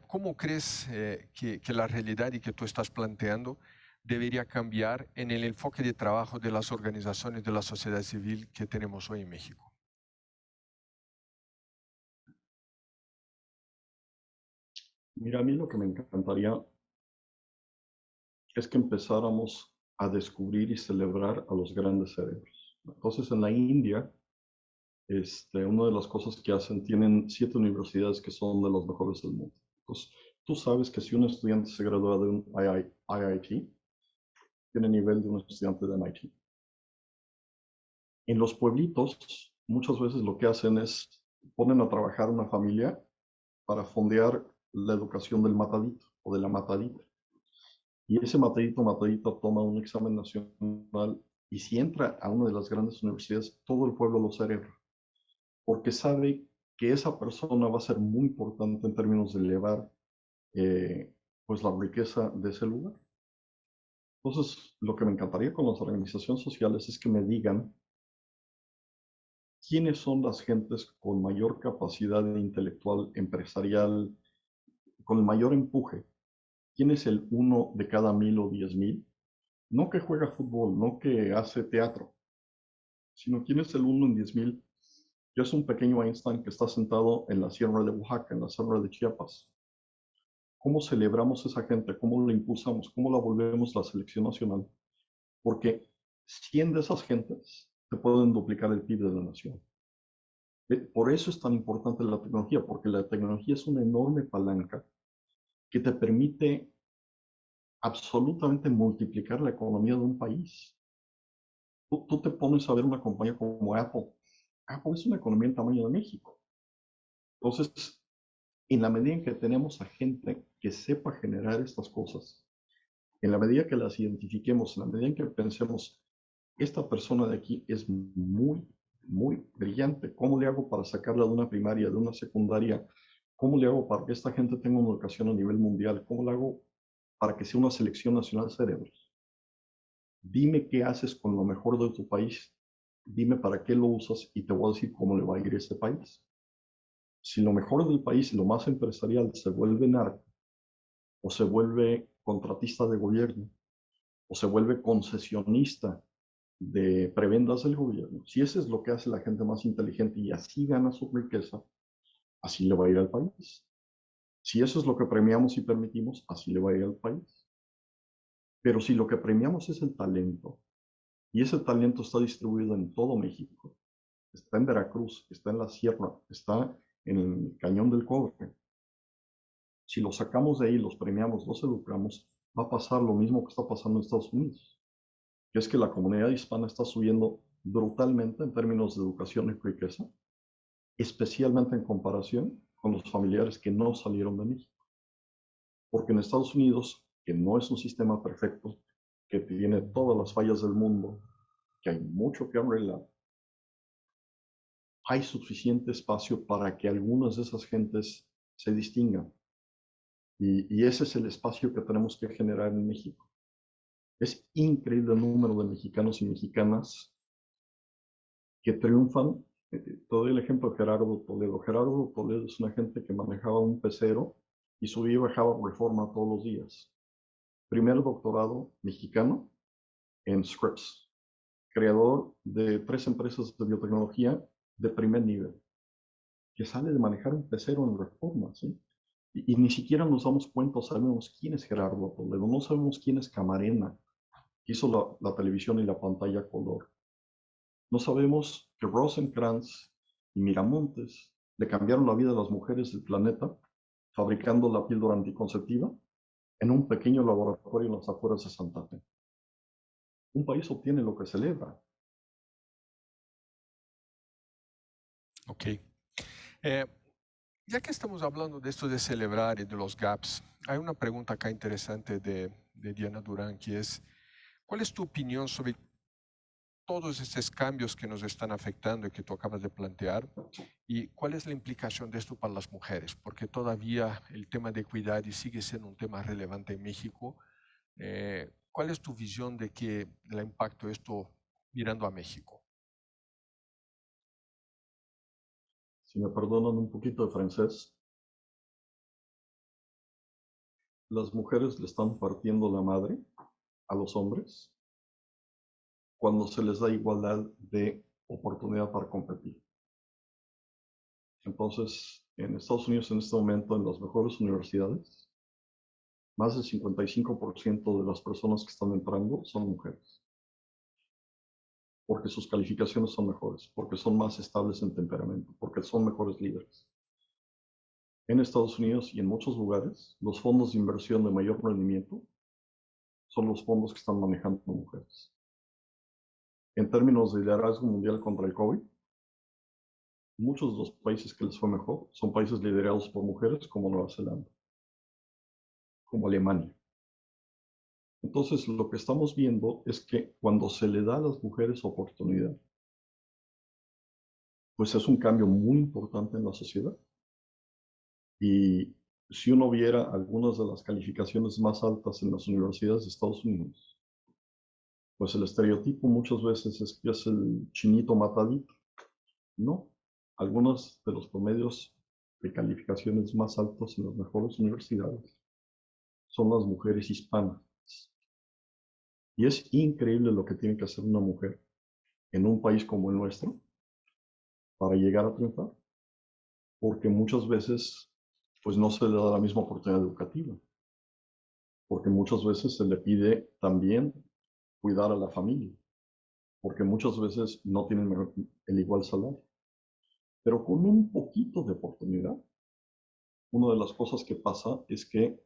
¿cómo crees que la realidad y que tú estás planteando debería cambiar en el enfoque de trabajo de las organizaciones de la sociedad civil que tenemos hoy en México? Mira, a mí lo que me encantaría es que empezáramos a descubrir y celebrar a los grandes cerebros. Entonces, en la India, una de las cosas que hacen, tienen 7 universidades que son de las mejores del mundo. Entonces, tú sabes que si un estudiante se gradúa de un IIT, tiene nivel de un estudiante de MIT. En los pueblitos, muchas veces lo que hacen es ponen a trabajar una familia para fondear la educación del matadito o de la matadita. Y ese matadito toma un examen nacional y si entra a una de las grandes universidades, todo el pueblo lo celebra, porque sabe que esa persona va a ser muy importante en términos de elevar pues la riqueza de ese lugar. Entonces, lo que me encantaría con las organizaciones sociales es que me digan quiénes son las gentes con mayor capacidad intelectual, empresarial, con el mayor empuje. ¿Quién es el 1 de cada 1000 o 10,000? No que juega fútbol, no que hace teatro, sino quién es el 1 en 10,000, que es un pequeño Einstein que está sentado en la sierra de Oaxaca, en la sierra de Chiapas. ¿Cómo celebramos a esa gente? ¿Cómo la impulsamos? ¿Cómo la volvemos la selección nacional? Porque 100 de esas gentes te pueden duplicar el PIB de la nación. Por eso es tan importante la tecnología, porque la tecnología es una enorme palanca que te permite absolutamente multiplicar la economía de un país. Tú te pones a ver una compañía como Apple. Apple es una economía en tamaño de México. Entonces, en la medida en que tenemos a gente que sepa generar estas cosas, en la medida que las identifiquemos, en la medida en que pensemos, esta persona de aquí es muy, muy brillante, ¿cómo le hago para sacarla de una primaria, de una secundaria? ¿Cómo le hago para que esta gente tenga una educación a nivel mundial? ¿Cómo le hago para que sea una selección nacional de cerebros? Dime qué haces con lo mejor de tu país, dime para qué lo usas y te voy a decir cómo le va a ir a ese país. Si lo mejor del país, lo más empresarial, se vuelve narco, o se vuelve contratista de gobierno, o se vuelve concesionista de prebendas del gobierno, si eso es lo que hace la gente más inteligente y así gana su riqueza, así le va a ir al país. Si eso es lo que premiamos y permitimos, así le va a ir al país. Pero si lo que premiamos es el talento, y ese talento está distribuido en todo México, está en Veracruz, está en la sierra, está en el Cañón del Cobre, si los sacamos de ahí, los premiamos, los educamos, va a pasar lo mismo que está pasando en Estados Unidos, que es que la comunidad hispana está subiendo brutalmente en términos de educación y riqueza, especialmente en comparación con los familiares que no salieron de México. Porque en Estados Unidos, que no es un sistema perfecto, que tiene todas las fallas del mundo, que hay mucho que arreglar, hay suficiente espacio para que algunas de esas gentes se distingan. Y ese es el espacio que tenemos que generar en México. Es increíble el número de mexicanos y mexicanas que triunfan. Te doy el ejemplo de Gerardo Toledo. Gerardo Toledo es una gente que manejaba un pecero y subía y bajaba Reforma todos los días. Primer doctorado mexicano en Scripps, creador de 3 empresas de biotecnología de primer nivel, que sale de manejar un pecero en Reforma, ¿sí? Y ni siquiera nos damos cuenta, sabemos quién es Gerardo Toledo, no sabemos quién es Camarena, que hizo la televisión y la pantalla color. No sabemos que Rosencrantz y Miramontes le cambiaron la vida a las mujeres del planeta fabricando la píldora anticonceptiva en un pequeño laboratorio en las afueras de Santa Fe. Un país obtiene lo que celebra. Ok. Ya que estamos hablando de esto de celebrar y de los gaps, hay una pregunta acá interesante de Diana Durán, que es, ¿cuál es tu opinión sobre todos estos cambios que nos están afectando y que tú acabas de plantear? ¿Y cuál es la implicación de esto para las mujeres? Porque todavía el tema de cuidar y sigue siendo un tema relevante en México. ¿Cuál es tu visión del impacto de esto mirando a México? Si me perdonan un poquito de francés, las mujeres le están partiendo la madre a los hombres cuando se les da igualdad de oportunidad para competir. Entonces, en Estados Unidos en este momento, en las mejores universidades, más del 55% de las personas que están entrando son mujeres, porque sus calificaciones son mejores, porque son más estables en temperamento, porque son mejores líderes. En Estados Unidos y en muchos lugares, los fondos de inversión de mayor rendimiento son los fondos que están manejando mujeres. En términos de liderazgo mundial contra el COVID, muchos de los países que les fue mejor son países liderados por mujeres como Nueva Zelanda, como Alemania. Entonces, lo que estamos viendo es que cuando se le da a las mujeres oportunidad, pues es un cambio muy importante en la sociedad. Y si uno viera algunas de las calificaciones más altas en las universidades de Estados Unidos, pues el estereotipo muchas veces es que es el chinito matadito. No, algunos de los promedios de calificaciones más altos en las mejores universidades son las mujeres hispanas. Y es increíble lo que tiene que hacer una mujer en un país como el nuestro para llegar a triunfar, porque muchas veces pues no se le da la misma oportunidad educativa, porque muchas veces se le pide también cuidar a la familia, porque muchas veces no tienen el igual salario. Pero con un poquito de oportunidad, una de las cosas que pasa es que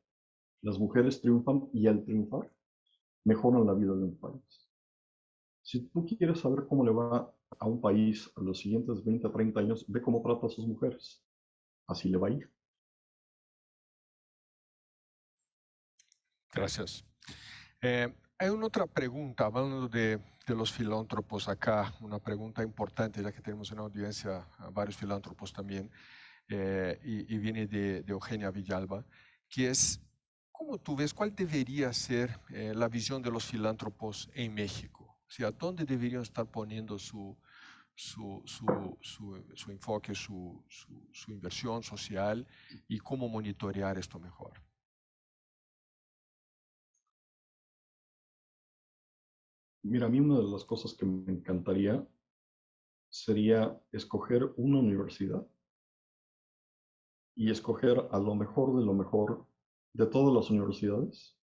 las mujeres triunfan y al triunfar mejoran la vida de un país. Si tú quieres saber cómo le va a un país a los siguientes 20 a 30 años, ve cómo trata a sus mujeres. Así le va a ir. Gracias. Hay una otra pregunta, hablando de los filántropos acá, una pregunta importante, ya que tenemos en audiencia a varios filántropos también, y viene de Eugenia Villalba, que es, ¿cómo tú ves cuál debería ser la visión de los filántropos en México? O sea, ¿dónde deberían estar poniendo su enfoque, su inversión social y cómo monitorear esto mejor? Mira, a mí una de las cosas que me encantaría sería escoger una universidad y escoger a lo mejor de todas las universidades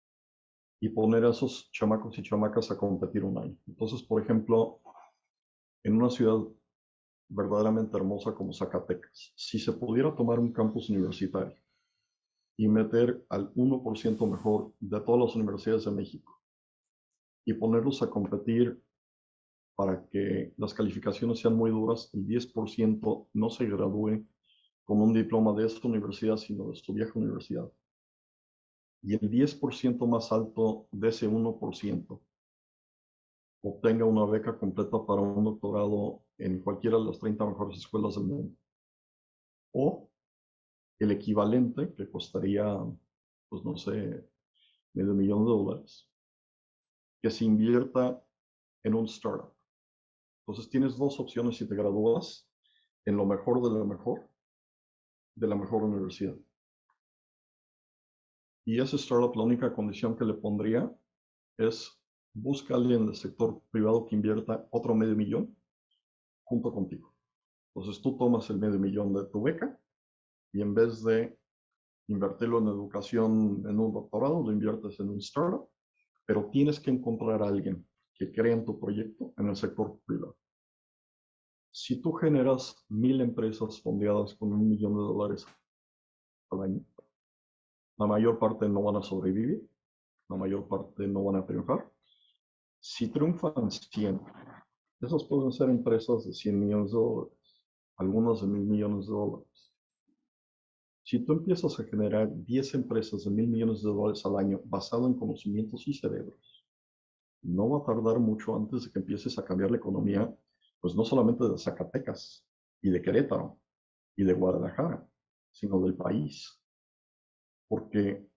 y poner a esos chamacos y chamacas a competir un año. Entonces, por ejemplo, en una ciudad verdaderamente hermosa como Zacatecas, si se pudiera tomar un campus universitario y meter al 1% mejor de todas las universidades de México y ponerlos a competir para que las calificaciones sean muy duras, el 10% no se gradúe con un diploma de esta universidad, sino de su vieja universidad. Y el 10% más alto de ese 1% obtenga una beca completa para un doctorado en cualquiera de las 30 mejores escuelas del mundo. O el equivalente, que costaría, pues no sé, $500,000, que se invierta en un startup. Entonces tienes dos opciones si te gradúas en lo mejor de la mejor universidad. Y ese startup, la única condición que le pondría es busca a alguien del sector privado que invierta otro $500,000 junto contigo. Entonces tú tomas el $500,000 de tu beca y en vez de invertirlo en educación, en un doctorado, lo inviertes en un startup, pero tienes que encontrar a alguien que crea en tu proyecto en el sector privado. Si tú generas 1,000 empresas fondeadas con $1,000,000 al año, la mayor parte no van a sobrevivir, la mayor parte no van a triunfar. Si triunfan 100, esas pueden ser empresas de $100,000,000, algunas de $1,000,000,000. Si tú empiezas a generar 10 empresas de $1,000,000,000 al año basado en conocimientos y cerebros, no va a tardar mucho antes de que empieces a cambiar la economía, pues no solamente de Zacatecas y de Querétaro y de Guadalajara, sino del país. Porque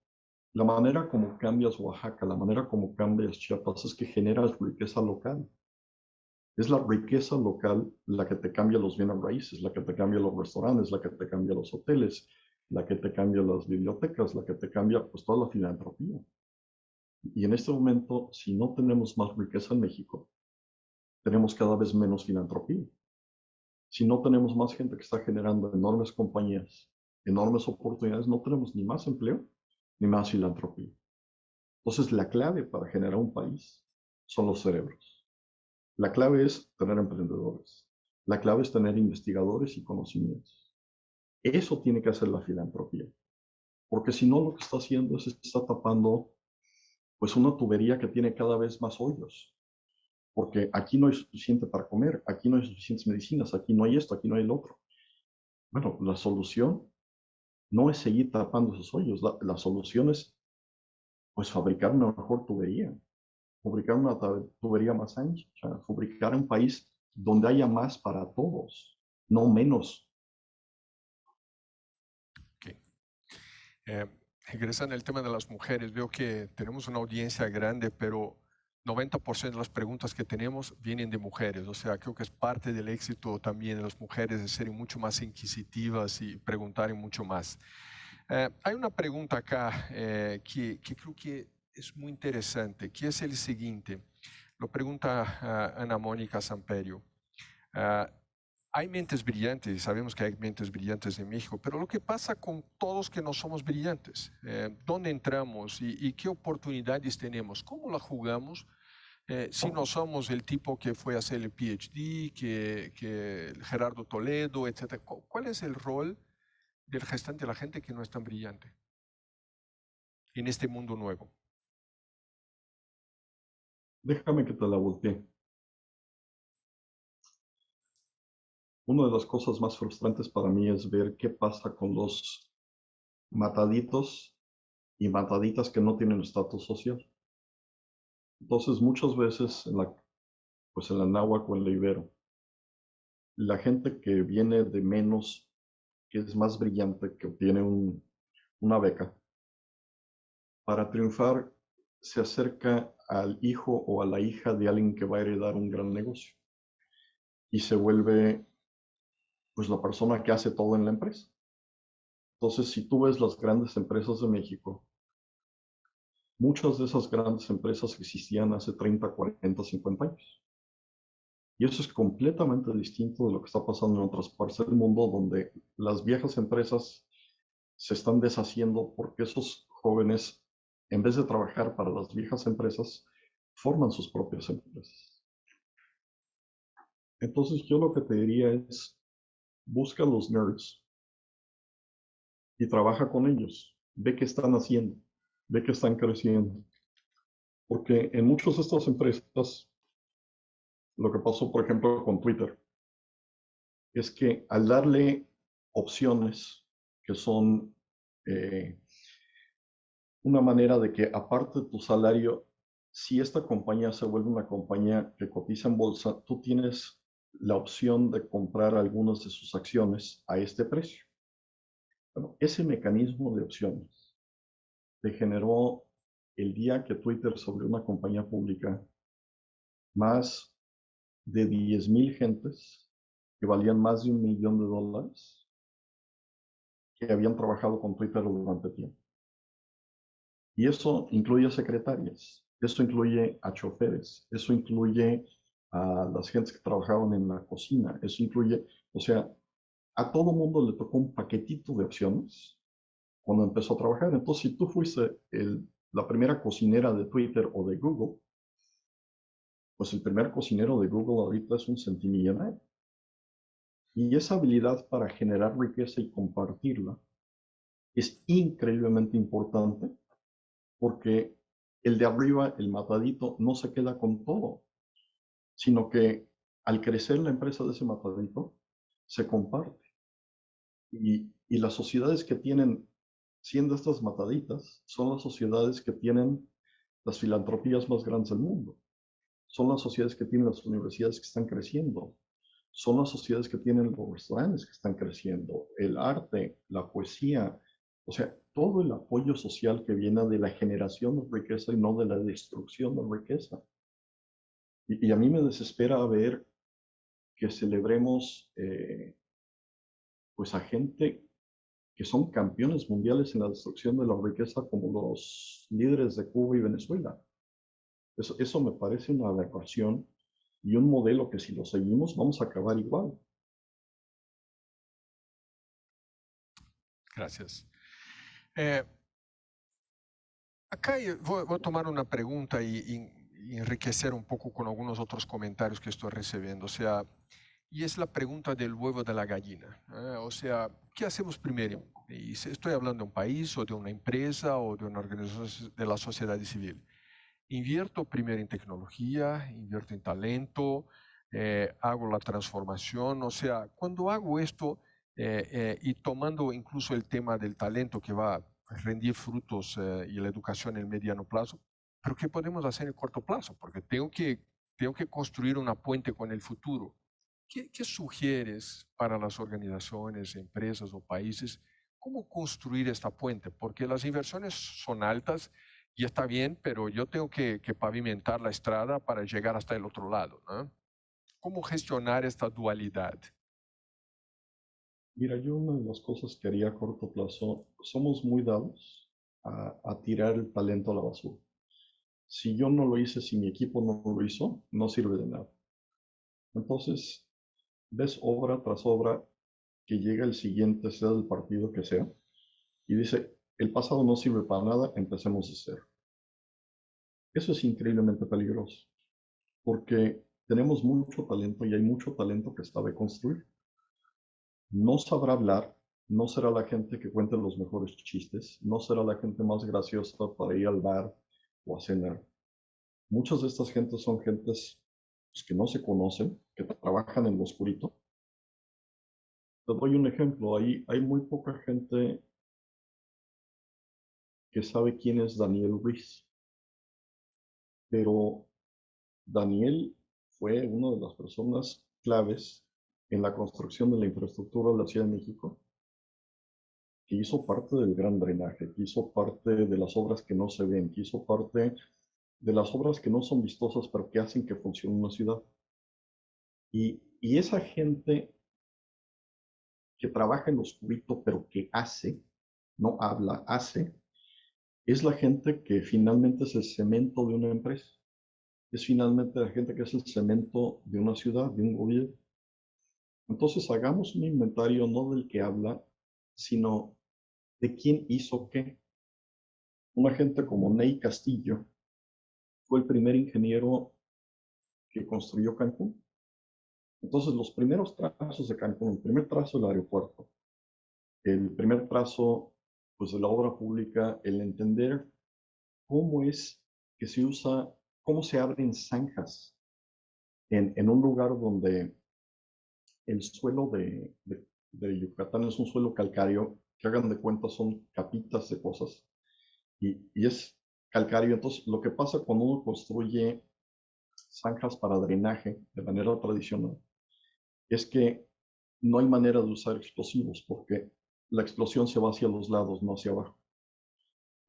la manera como cambias Oaxaca, la manera como cambias Chiapas es que generas riqueza local. Es la riqueza local la que te cambia los bienes raíces, la que te cambia los restaurantes, la que te cambia los hoteles, la que te cambia las bibliotecas, la que te cambia pues toda la filantropía. Y en este momento, si no tenemos más riqueza en México, tenemos cada vez menos filantropía. Si no tenemos más gente que está generando enormes compañías, enormes oportunidades, no tenemos ni más empleo ni más filantropía. Entonces, la clave para generar un país son los cerebros. La clave es tener emprendedores. La clave es tener investigadores y conocimientos. Eso tiene que hacer la filantropía. Porque si no, lo que está haciendo es está tapando pues una tubería que tiene cada vez más hoyos. Porque aquí no hay suficiente para comer, aquí no hay suficientes medicinas, aquí no hay esto, aquí no hay el otro. Bueno, la solución no es seguir tapando esos hoyos. La solución es pues fabricar una mejor tubería, fabricar una tubería más ancha, fabricar un país donde haya más para todos, no menos. Ok. Regresando al tema de las mujeres, veo que tenemos una audiencia grande, pero 90% de las preguntas que tenemos vienen de mujeres. O sea, creo que es parte del éxito también de las mujeres de ser mucho más inquisitivas y preguntar mucho más. Hay una pregunta acá que creo que es muy interesante, que es el siguiente. Lo pregunta Ana Mónica Samperio. Hay mentes brillantes, sabemos que hay mentes brillantes en México, pero lo que pasa con todos que no somos brillantes, ¿dónde entramos y qué oportunidades tenemos? ¿Cómo la jugamos si no somos el tipo que fue a hacer el PhD, que Gerardo Toledo, etcétera? ¿Cuál es el rol del restante de la gente que no es tan brillante en este mundo nuevo? Déjame que te la voltee. Una de las cosas más frustrantes para mí es ver qué pasa con los mataditos y mataditas que no tienen estatus social. Entonces, muchas veces en la náhuatl o en la ibero, la gente que viene de menos, que es más brillante, que obtiene una beca, para triunfar se acerca al hijo o a la hija de alguien que va a heredar un gran negocio y se vuelve pues la persona que hace todo en la empresa. Entonces, si tú ves las grandes empresas de México, muchas de esas grandes empresas existían hace 30, 40, 50 años. Y eso es completamente distinto de lo que está pasando en otras partes del mundo, donde las viejas empresas se están deshaciendo porque esos jóvenes, en vez de trabajar para las viejas empresas, forman sus propias empresas. Entonces yo lo que te diría es, busca a los nerds y trabaja con ellos. Ve qué están haciendo, ve qué están creciendo. Porque en muchas de estas empresas, lo que pasó, por ejemplo, con Twitter, es que al darle opciones que son eh, una manera de que aparte de tu salario, si esta compañía se vuelve una compañía que cotiza en bolsa, tú tienes la opción de comprar algunas de sus acciones a este precio. Bueno, ese mecanismo de opciones te generó el día que Twitter se volvió una compañía pública más de 10,000 gentes que valían más de $1,000,000 que habían trabajado con Twitter durante tiempo. Y eso incluye secretarias, eso incluye a choferes, eso incluye a las gentes que trabajaban en la cocina, eso incluye, o sea, a todo mundo le tocó un paquetito de opciones cuando empezó a trabajar. Entonces, si tú fuiste la primera cocinera de Twitter o de Google, pues el primer cocinero de Google ahorita es un centimillonario. Y esa habilidad para generar riqueza y compartirla es increíblemente importante porque el de arriba, el matadito, no se queda con todo, sino que al crecer la empresa de ese matadito, se comparte. Y las sociedades que tienen, siendo estas mataditas, son las sociedades que tienen las filantropías más grandes del mundo. Son las sociedades que tienen las universidades que están creciendo. Son las sociedades que tienen los restaurantes que están creciendo, el arte, la poesía, o sea, todo el apoyo social que viene de la generación de riqueza y no de la destrucción de riqueza. Y a mí me desespera ver que celebremos pues a gente que son campeones mundiales en la destrucción de la riqueza como los líderes de Cuba y Venezuela. Eso me parece una aberración y un modelo que si lo seguimos vamos a acabar igual. Gracias. Acá voy a tomar una pregunta y enriquecer un poco con algunos otros comentarios que estoy recibiendo. O sea, y es la pregunta del huevo de la gallina. O sea, ¿qué hacemos primero? Y estoy hablando de un país o de una empresa o de una organización de la sociedad civil. Invierto primero en tecnología, invierto en talento, hago la transformación. O sea, cuando hago esto y tomando incluso el tema del talento que va a rendir frutos y la educación en el mediano plazo, pero ¿qué podemos hacer en el corto plazo? Porque tengo que construir una puente con el futuro. ¿Qué sugieres para las organizaciones, empresas o países? ¿Cómo construir esta puente? Porque las inversiones son altas y está bien, pero yo tengo que pavimentar la estrada para llegar hasta el otro lado, ¿no? ¿Cómo gestionar esta dualidad? Mira, yo una de las cosas que haría a corto plazo, somos muy dados a tirar el talento a la basura. Si yo no lo hice, si mi equipo no lo hizo, no sirve de nada. Entonces, ves obra tras obra que llega el siguiente, sea del partido que sea, y dice, el pasado no sirve para nada, empecemos de cero. Eso es increíblemente peligroso, porque tenemos mucho talento y hay mucho talento que está de construir. No sabrá hablar, no será la gente que cuente los mejores chistes, no será la gente más graciosa para ir al bar o a cenar. Muchas de estas gentes son gentes pues, que no se conocen, que trabajan en lo oscurito. Te doy un ejemplo, hay muy poca gente que sabe quién es Daniel Ruiz, pero Daniel fue una de las personas claves en la construcción de la infraestructura de la Ciudad de México, que hizo parte del Gran Drenaje, que hizo parte de las obras que no se ven, que hizo parte de las obras que no son vistosas, pero que hacen que funcione una ciudad. Y esa gente que trabaja en lo oscurito, pero que hace, no habla, hace, es la gente que finalmente es el cemento de una empresa. Es finalmente la gente que es el cemento de una ciudad, de un gobierno. Entonces hagamos un inventario no del que habla, sino de quién hizo qué. Una gente como Ney Castillo fue el primer ingeniero que construyó Cancún. Entonces los primeros trazos de Cancún, el primer trazo del aeropuerto, el primer trazo pues, de la obra pública, el entender cómo es que se usa, cómo se abren zanjas en un lugar donde el suelo de Yucatán es un suelo calcáreo, que hagan de cuenta son capitas de cosas, y es calcáreo. Entonces, lo que pasa cuando uno construye zanjas para drenaje de manera tradicional es que no hay manera de usar explosivos porque la explosión se va hacia los lados, no hacia abajo.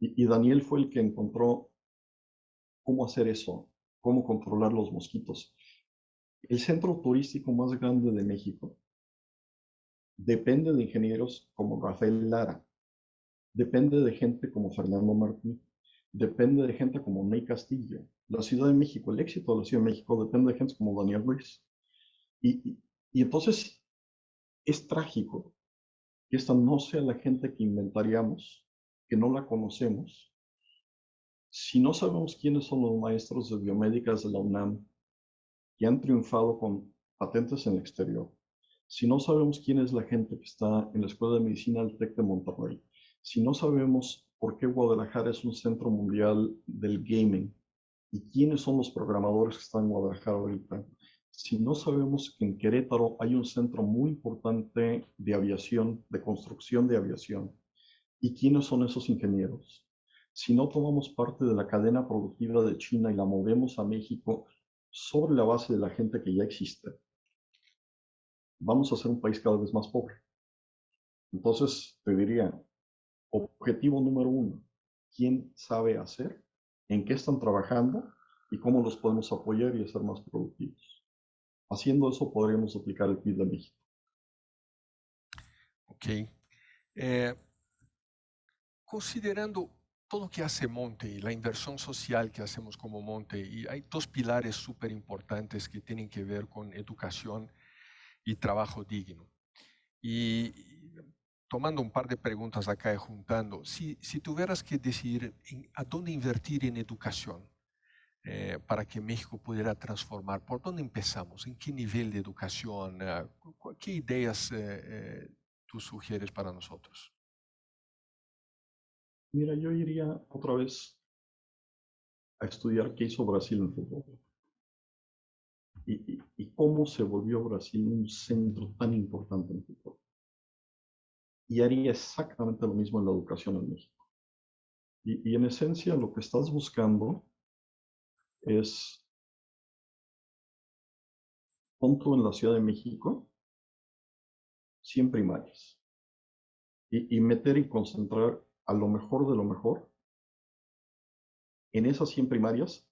Y Daniel fue el que encontró cómo hacer eso, cómo controlar los mosquitos. El centro turístico más grande de México depende de ingenieros como Rafael Lara, depende de gente como Fernando Martín, depende de gente como Ney Castillo. La Ciudad de México, el éxito de la Ciudad de México depende de gente como Daniel Ruiz. Y entonces es trágico que esta no sea la gente que inventaríamos, que no la conocemos. Si no sabemos quiénes son los maestros de biomédicas de la UNAM que han triunfado con patentes en el exterior, si no sabemos quién es la gente que está en la Escuela de Medicina del TEC de Monterrey, si no sabemos por qué Guadalajara es un centro mundial del gaming y quiénes son los programadores que están en Guadalajara ahorita, si no sabemos que en Querétaro hay un centro muy importante de aviación, de construcción de aviación, y quiénes son esos ingenieros, si no tomamos parte de la cadena productiva de China y la movemos a México sobre la base de la gente que ya existe, vamos a ser un país cada vez más pobre. Entonces, te diría, objetivo número uno, ¿quién sabe hacer? ¿En qué están trabajando? ¿Y cómo los podemos apoyar y hacer más productivos? Haciendo eso podríamos aplicar el PIB de México. Ok. Considerando todo lo que hace Monte y la inversión social que hacemos como Monte, y hay dos pilares súper importantes que tienen que ver con educación y trabajo digno. Y tomando un par de preguntas acá y juntando, si tuvieras que decidir a dónde invertir en educación para que México pudiera transformar, ¿por dónde empezamos? ¿En qué nivel de educación? ¿Qué ideas tú sugieres para nosotros? Mira, yo iría otra vez a estudiar qué hizo Brasil en fútbol y cómo se volvió Brasil un centro tan importante en fútbol. Y haría exactamente lo mismo en la educación en México. Y en esencia lo que estás buscando es, punto en la Ciudad de México, 100 primarias. Y meter y concentrar a lo mejor de lo mejor en esas 100 primarias,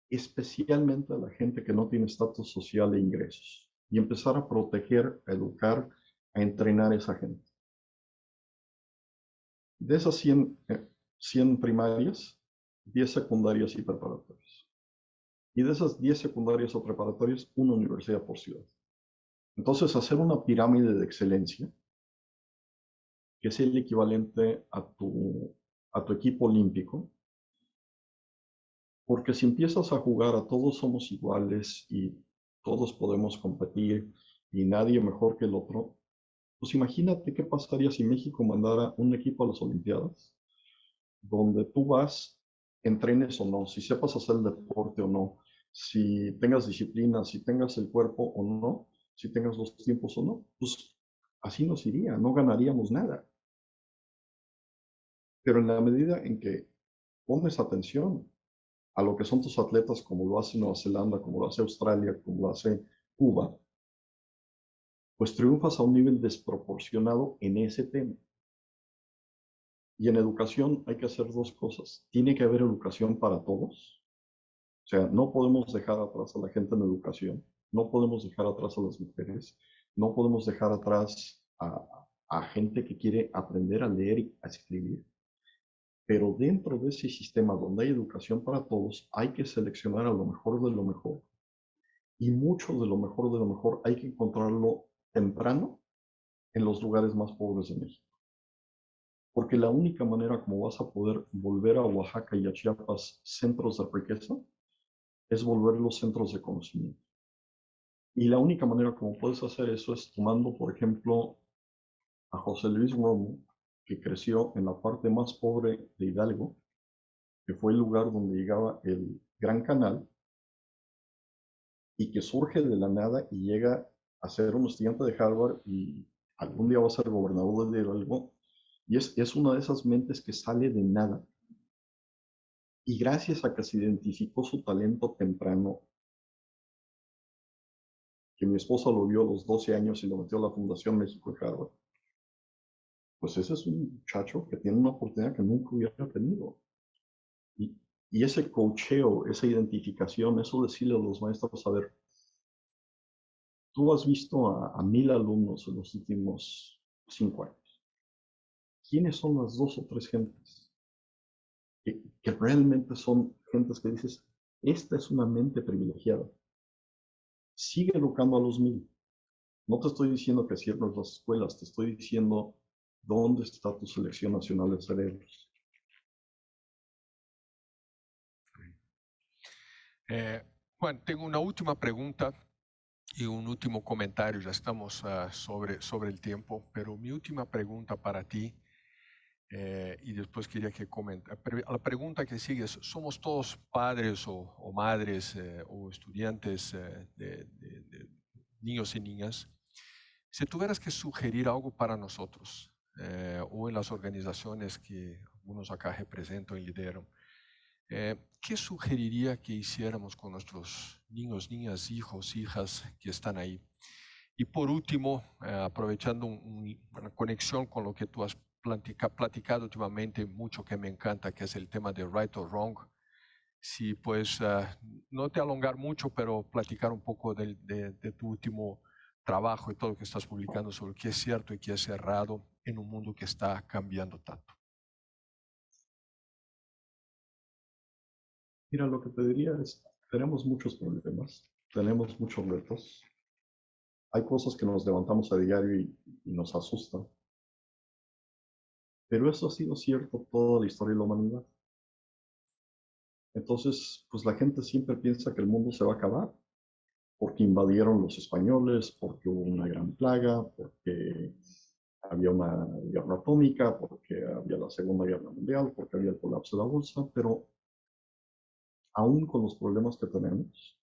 especialmente a la gente que no tiene estatus social e ingresos. Y empezar a proteger, a educar, a entrenar a esa gente. De esas 100 primarias, 10 secundarias y preparatorias. Y de esas 10 secundarias o preparatorias, una universidad por ciudad. Entonces, hacer una pirámide de excelencia, que es el equivalente a tu equipo olímpico, porque si empiezas a jugar a todos somos iguales y todos podemos competir y nadie mejor que el otro, pues imagínate qué pasaría si México mandara un equipo a las Olimpiadas, donde tú vas, entrenes o no, si sepas hacer el deporte o no, si tengas disciplina, si tengas el cuerpo o no, si tengas los tiempos o no, pues así nos iría, no ganaríamos nada. Pero en la medida en que pones atención a lo que son tus atletas, como lo hace Nueva Zelanda, como lo hace Australia, como lo hace Cuba, pues triunfas a un nivel desproporcionado en ese tema. Y en educación hay que hacer dos cosas. Tiene que haber educación para todos. O sea, no podemos dejar atrás a la gente en educación. No podemos dejar atrás a las mujeres. No podemos dejar atrás a gente que quiere aprender a leer y a escribir. Pero dentro de ese sistema donde hay educación para todos, hay que seleccionar a lo mejor de lo mejor. Y mucho de lo mejor hay que encontrarlo temprano en los lugares más pobres de México. Porque la única manera como vas a poder volver a Oaxaca y a Chiapas centros de riqueza es volverlos centros de conocimiento. Y la única manera como puedes hacer eso es tomando, por ejemplo, a José Luis Romo, que creció en la parte más pobre de Hidalgo, que fue el lugar donde llegaba el Gran Canal, y que surge de la nada y llega a ser un estudiante de Harvard y algún día va a ser gobernador de algo. Y es una de esas mentes que sale de nada. Y gracias a que se identificó su talento temprano, que mi esposa lo vio a los 12 años y lo metió a la Fundación México de Harvard, pues ese es un muchacho que tiene una oportunidad que nunca hubiera tenido. Y, y ese coacheo, esa identificación, eso decirle a los maestros, a ver, tú has visto a 1000 alumnos en los últimos 5 años. ¿Quiénes son las 2 o 3 gentes que realmente son gentes que dices, esta es una mente privilegiada? Sigue educando a los 1000. No te estoy diciendo que cierres las escuelas, te estoy diciendo dónde está tu selección nacional de cerebros. Juan, tengo una última pregunta y un último comentario. Ya estamos sobre el tiempo, pero mi última pregunta para ti, y después quería que comente. La pregunta que sigue es, ¿somos todos padres o madres o estudiantes de niños y niñas? Si tuvieras que sugerir algo para nosotros, o en las organizaciones que algunos acá representan y lideran, ¿qué sugeriría que hiciéramos con nuestros niños, niñas, hijos, hijas que están ahí? Y por último, aprovechando una conexión con lo que tú has platicado últimamente mucho, que me encanta, que es el tema de right or wrong, si pues no te alongar mucho, pero platicar un poco de tu último trabajo y todo lo que estás publicando sobre qué es cierto y qué es errado en un mundo que está cambiando tanto. Mira, lo que te diría es, tenemos muchos problemas, tenemos muchos retos. Hay cosas que nos levantamos a diario y nos asustan. Pero eso ha sido cierto toda la historia de la humanidad. Entonces, pues la gente siempre piensa que el mundo se va a acabar, porque invadieron los españoles, porque hubo una gran plaga, porque había una guerra atómica, porque había la Segunda Guerra Mundial, porque había el colapso de la bolsa, pero aún con los problemas que tenemos,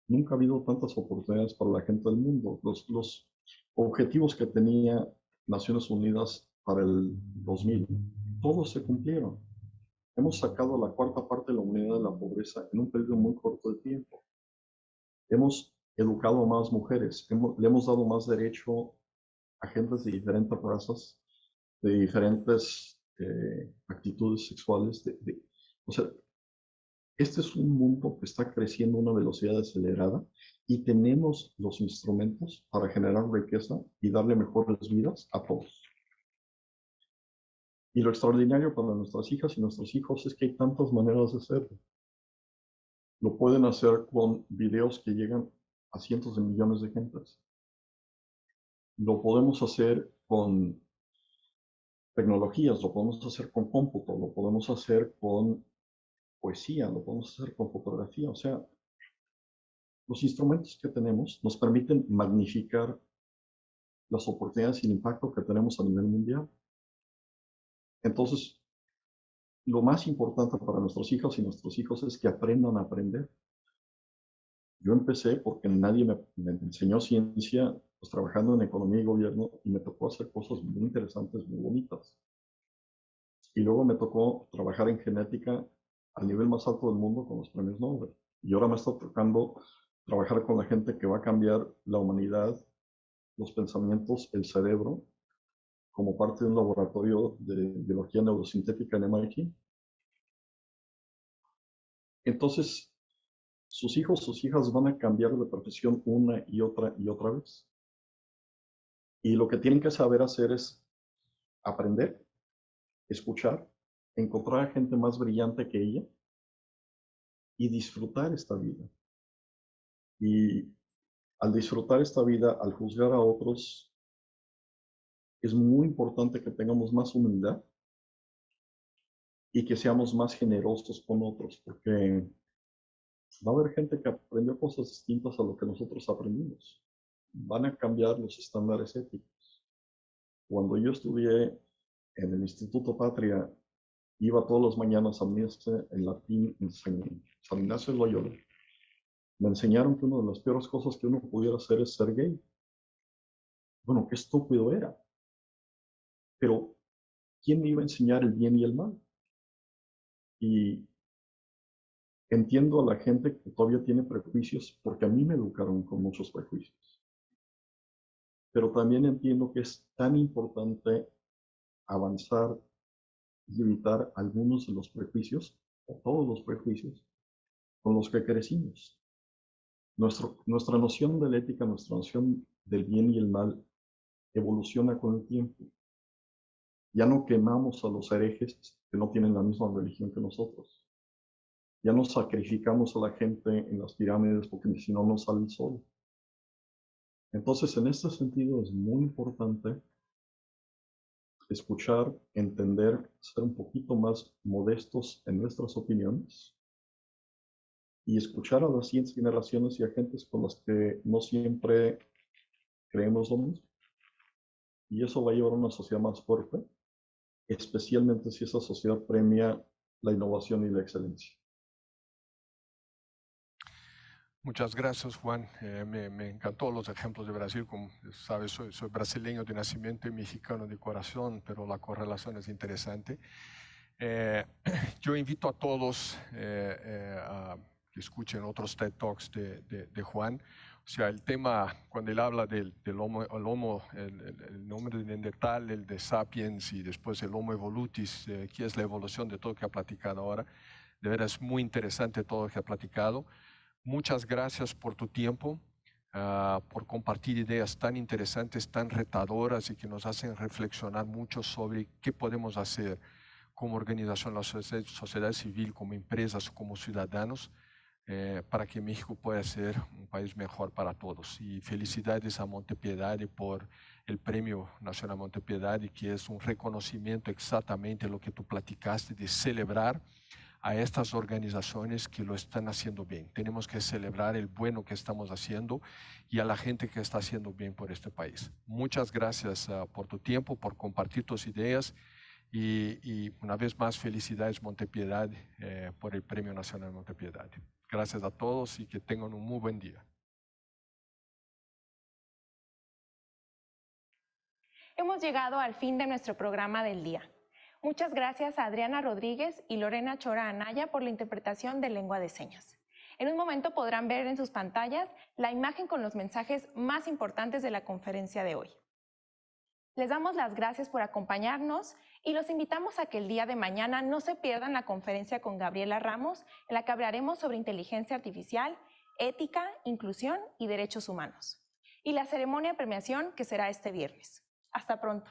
nunca ha habido tantas oportunidades para la gente del mundo. Los objetivos que tenía Naciones Unidas para el 2000, todos se cumplieron. Hemos sacado la cuarta parte de la humanidad de la pobreza en un periodo muy corto de tiempo. Hemos educado a más mujeres, le hemos dado más derecho a gentes de diferentes razas, de diferentes actitudes sexuales. O sea, este es un mundo que está creciendo a una velocidad acelerada y tenemos los instrumentos para generar riqueza y darle mejores vidas a todos. Y lo extraordinario para nuestras hijas y nuestros hijos es que hay tantas maneras de hacerlo. Lo pueden hacer con videos que llegan a cientos de millones de gentes. Lo podemos hacer con tecnologías, lo podemos hacer con cómputo, lo podemos hacer con poesía, lo podemos hacer con fotografía. O sea, los instrumentos que tenemos nos permiten magnificar las oportunidades y el impacto que tenemos a nivel mundial. Entonces, lo más importante para nuestros hijos y nuestros hijos es que aprendan a aprender. Yo empecé porque nadie me enseñó ciencia, pues trabajando en economía y gobierno, y me tocó hacer cosas muy interesantes, muy bonitas. Y luego me tocó trabajar en genética al nivel más alto del mundo con los premios Nobel. Y ahora me está tocando trabajar con la gente que va a cambiar la humanidad, los pensamientos, el cerebro, como parte de un laboratorio de biología neurosintética en MIT. Entonces, sus hijos, sus hijas van a cambiar de profesión una y otra vez. Y lo que tienen que saber hacer es aprender, escuchar, encontrar a gente más brillante que ella y disfrutar esta vida. Y al disfrutar esta vida, al juzgar a otros, es muy importante que tengamos más humildad y que seamos más generosos con otros, porque va a haber gente que aprendió cosas distintas a lo que nosotros aprendimos. Van a cambiar los estándares éticos. Cuando yo estudié en el Instituto Patria, iba todas las mañanas a misa en latín en San Ignacio de Loyola. Me enseñaron que una de las peores cosas que uno pudiera hacer es ser gay. Bueno, qué estúpido era. Pero, ¿quién me iba a enseñar el bien y el mal? Y entiendo a la gente que todavía tiene prejuicios, porque a mí me educaron con muchos prejuicios. Pero también entiendo que es tan importante avanzar y evitar algunos de los prejuicios, o todos los prejuicios, con los que crecimos. Nuestra noción de la ética, nuestra noción del bien y el mal evoluciona con el tiempo. Ya no quemamos a los herejes que no tienen la misma religión que nosotros. Ya no sacrificamos a la gente en las pirámides porque si no nos sale el sol. Entonces, en este sentido es muy importante escuchar, entender, ser un poquito más modestos en nuestras opiniones y escuchar a las siguientes generaciones y a gentes con las que no siempre creemos lo mismo. Y eso va a llevar a una sociedad más fuerte, especialmente si esa sociedad premia la innovación y la excelencia. Muchas gracias, Juan. Me encantó los ejemplos de Brasil. Como sabes, soy brasileño de nacimiento y mexicano de corazón, pero la correlación es interesante. Yo invito a todos a que escuchen otros TED Talks de Juan. O sea, el tema, cuando él habla del homo, el nombre de Neandertal, el de Sapiens y después el Homo evolutis, que es la evolución de todo lo que ha platicado ahora. De veras, muy interesante todo lo que ha platicado. Muchas gracias por tu tiempo, por compartir ideas tan interesantes, tan retadoras y que nos hacen reflexionar mucho sobre qué podemos hacer como organización, la sociedad civil, como empresas, como ciudadanos, para que México pueda ser un país mejor para todos. Y felicidades a Montepiedad por el Premio Nacional Montepiedad, que es un reconocimiento exactamente lo que tú platicaste de celebrar a estas organizaciones que lo están haciendo bien. Tenemos que celebrar el bueno que estamos haciendo y a la gente que está haciendo bien por este país. Muchas gracias por tu tiempo, por compartir tus ideas y una vez más felicidades Montepiedad por el Premio Nacional Montepiedad. Gracias a todos y que tengan un muy buen día. Hemos llegado al fin de nuestro programa del día. Muchas gracias a Adriana Rodríguez y Lorena Chora Anaya por la interpretación de lengua de señas. En un momento podrán ver en sus pantallas la imagen con los mensajes más importantes de la conferencia de hoy. Les damos las gracias por acompañarnos y los invitamos a que el día de mañana no se pierdan la conferencia con Gabriela Ramos, en la que hablaremos sobre inteligencia artificial, ética, inclusión y derechos humanos. Y la ceremonia de premiación que será este viernes. Hasta pronto.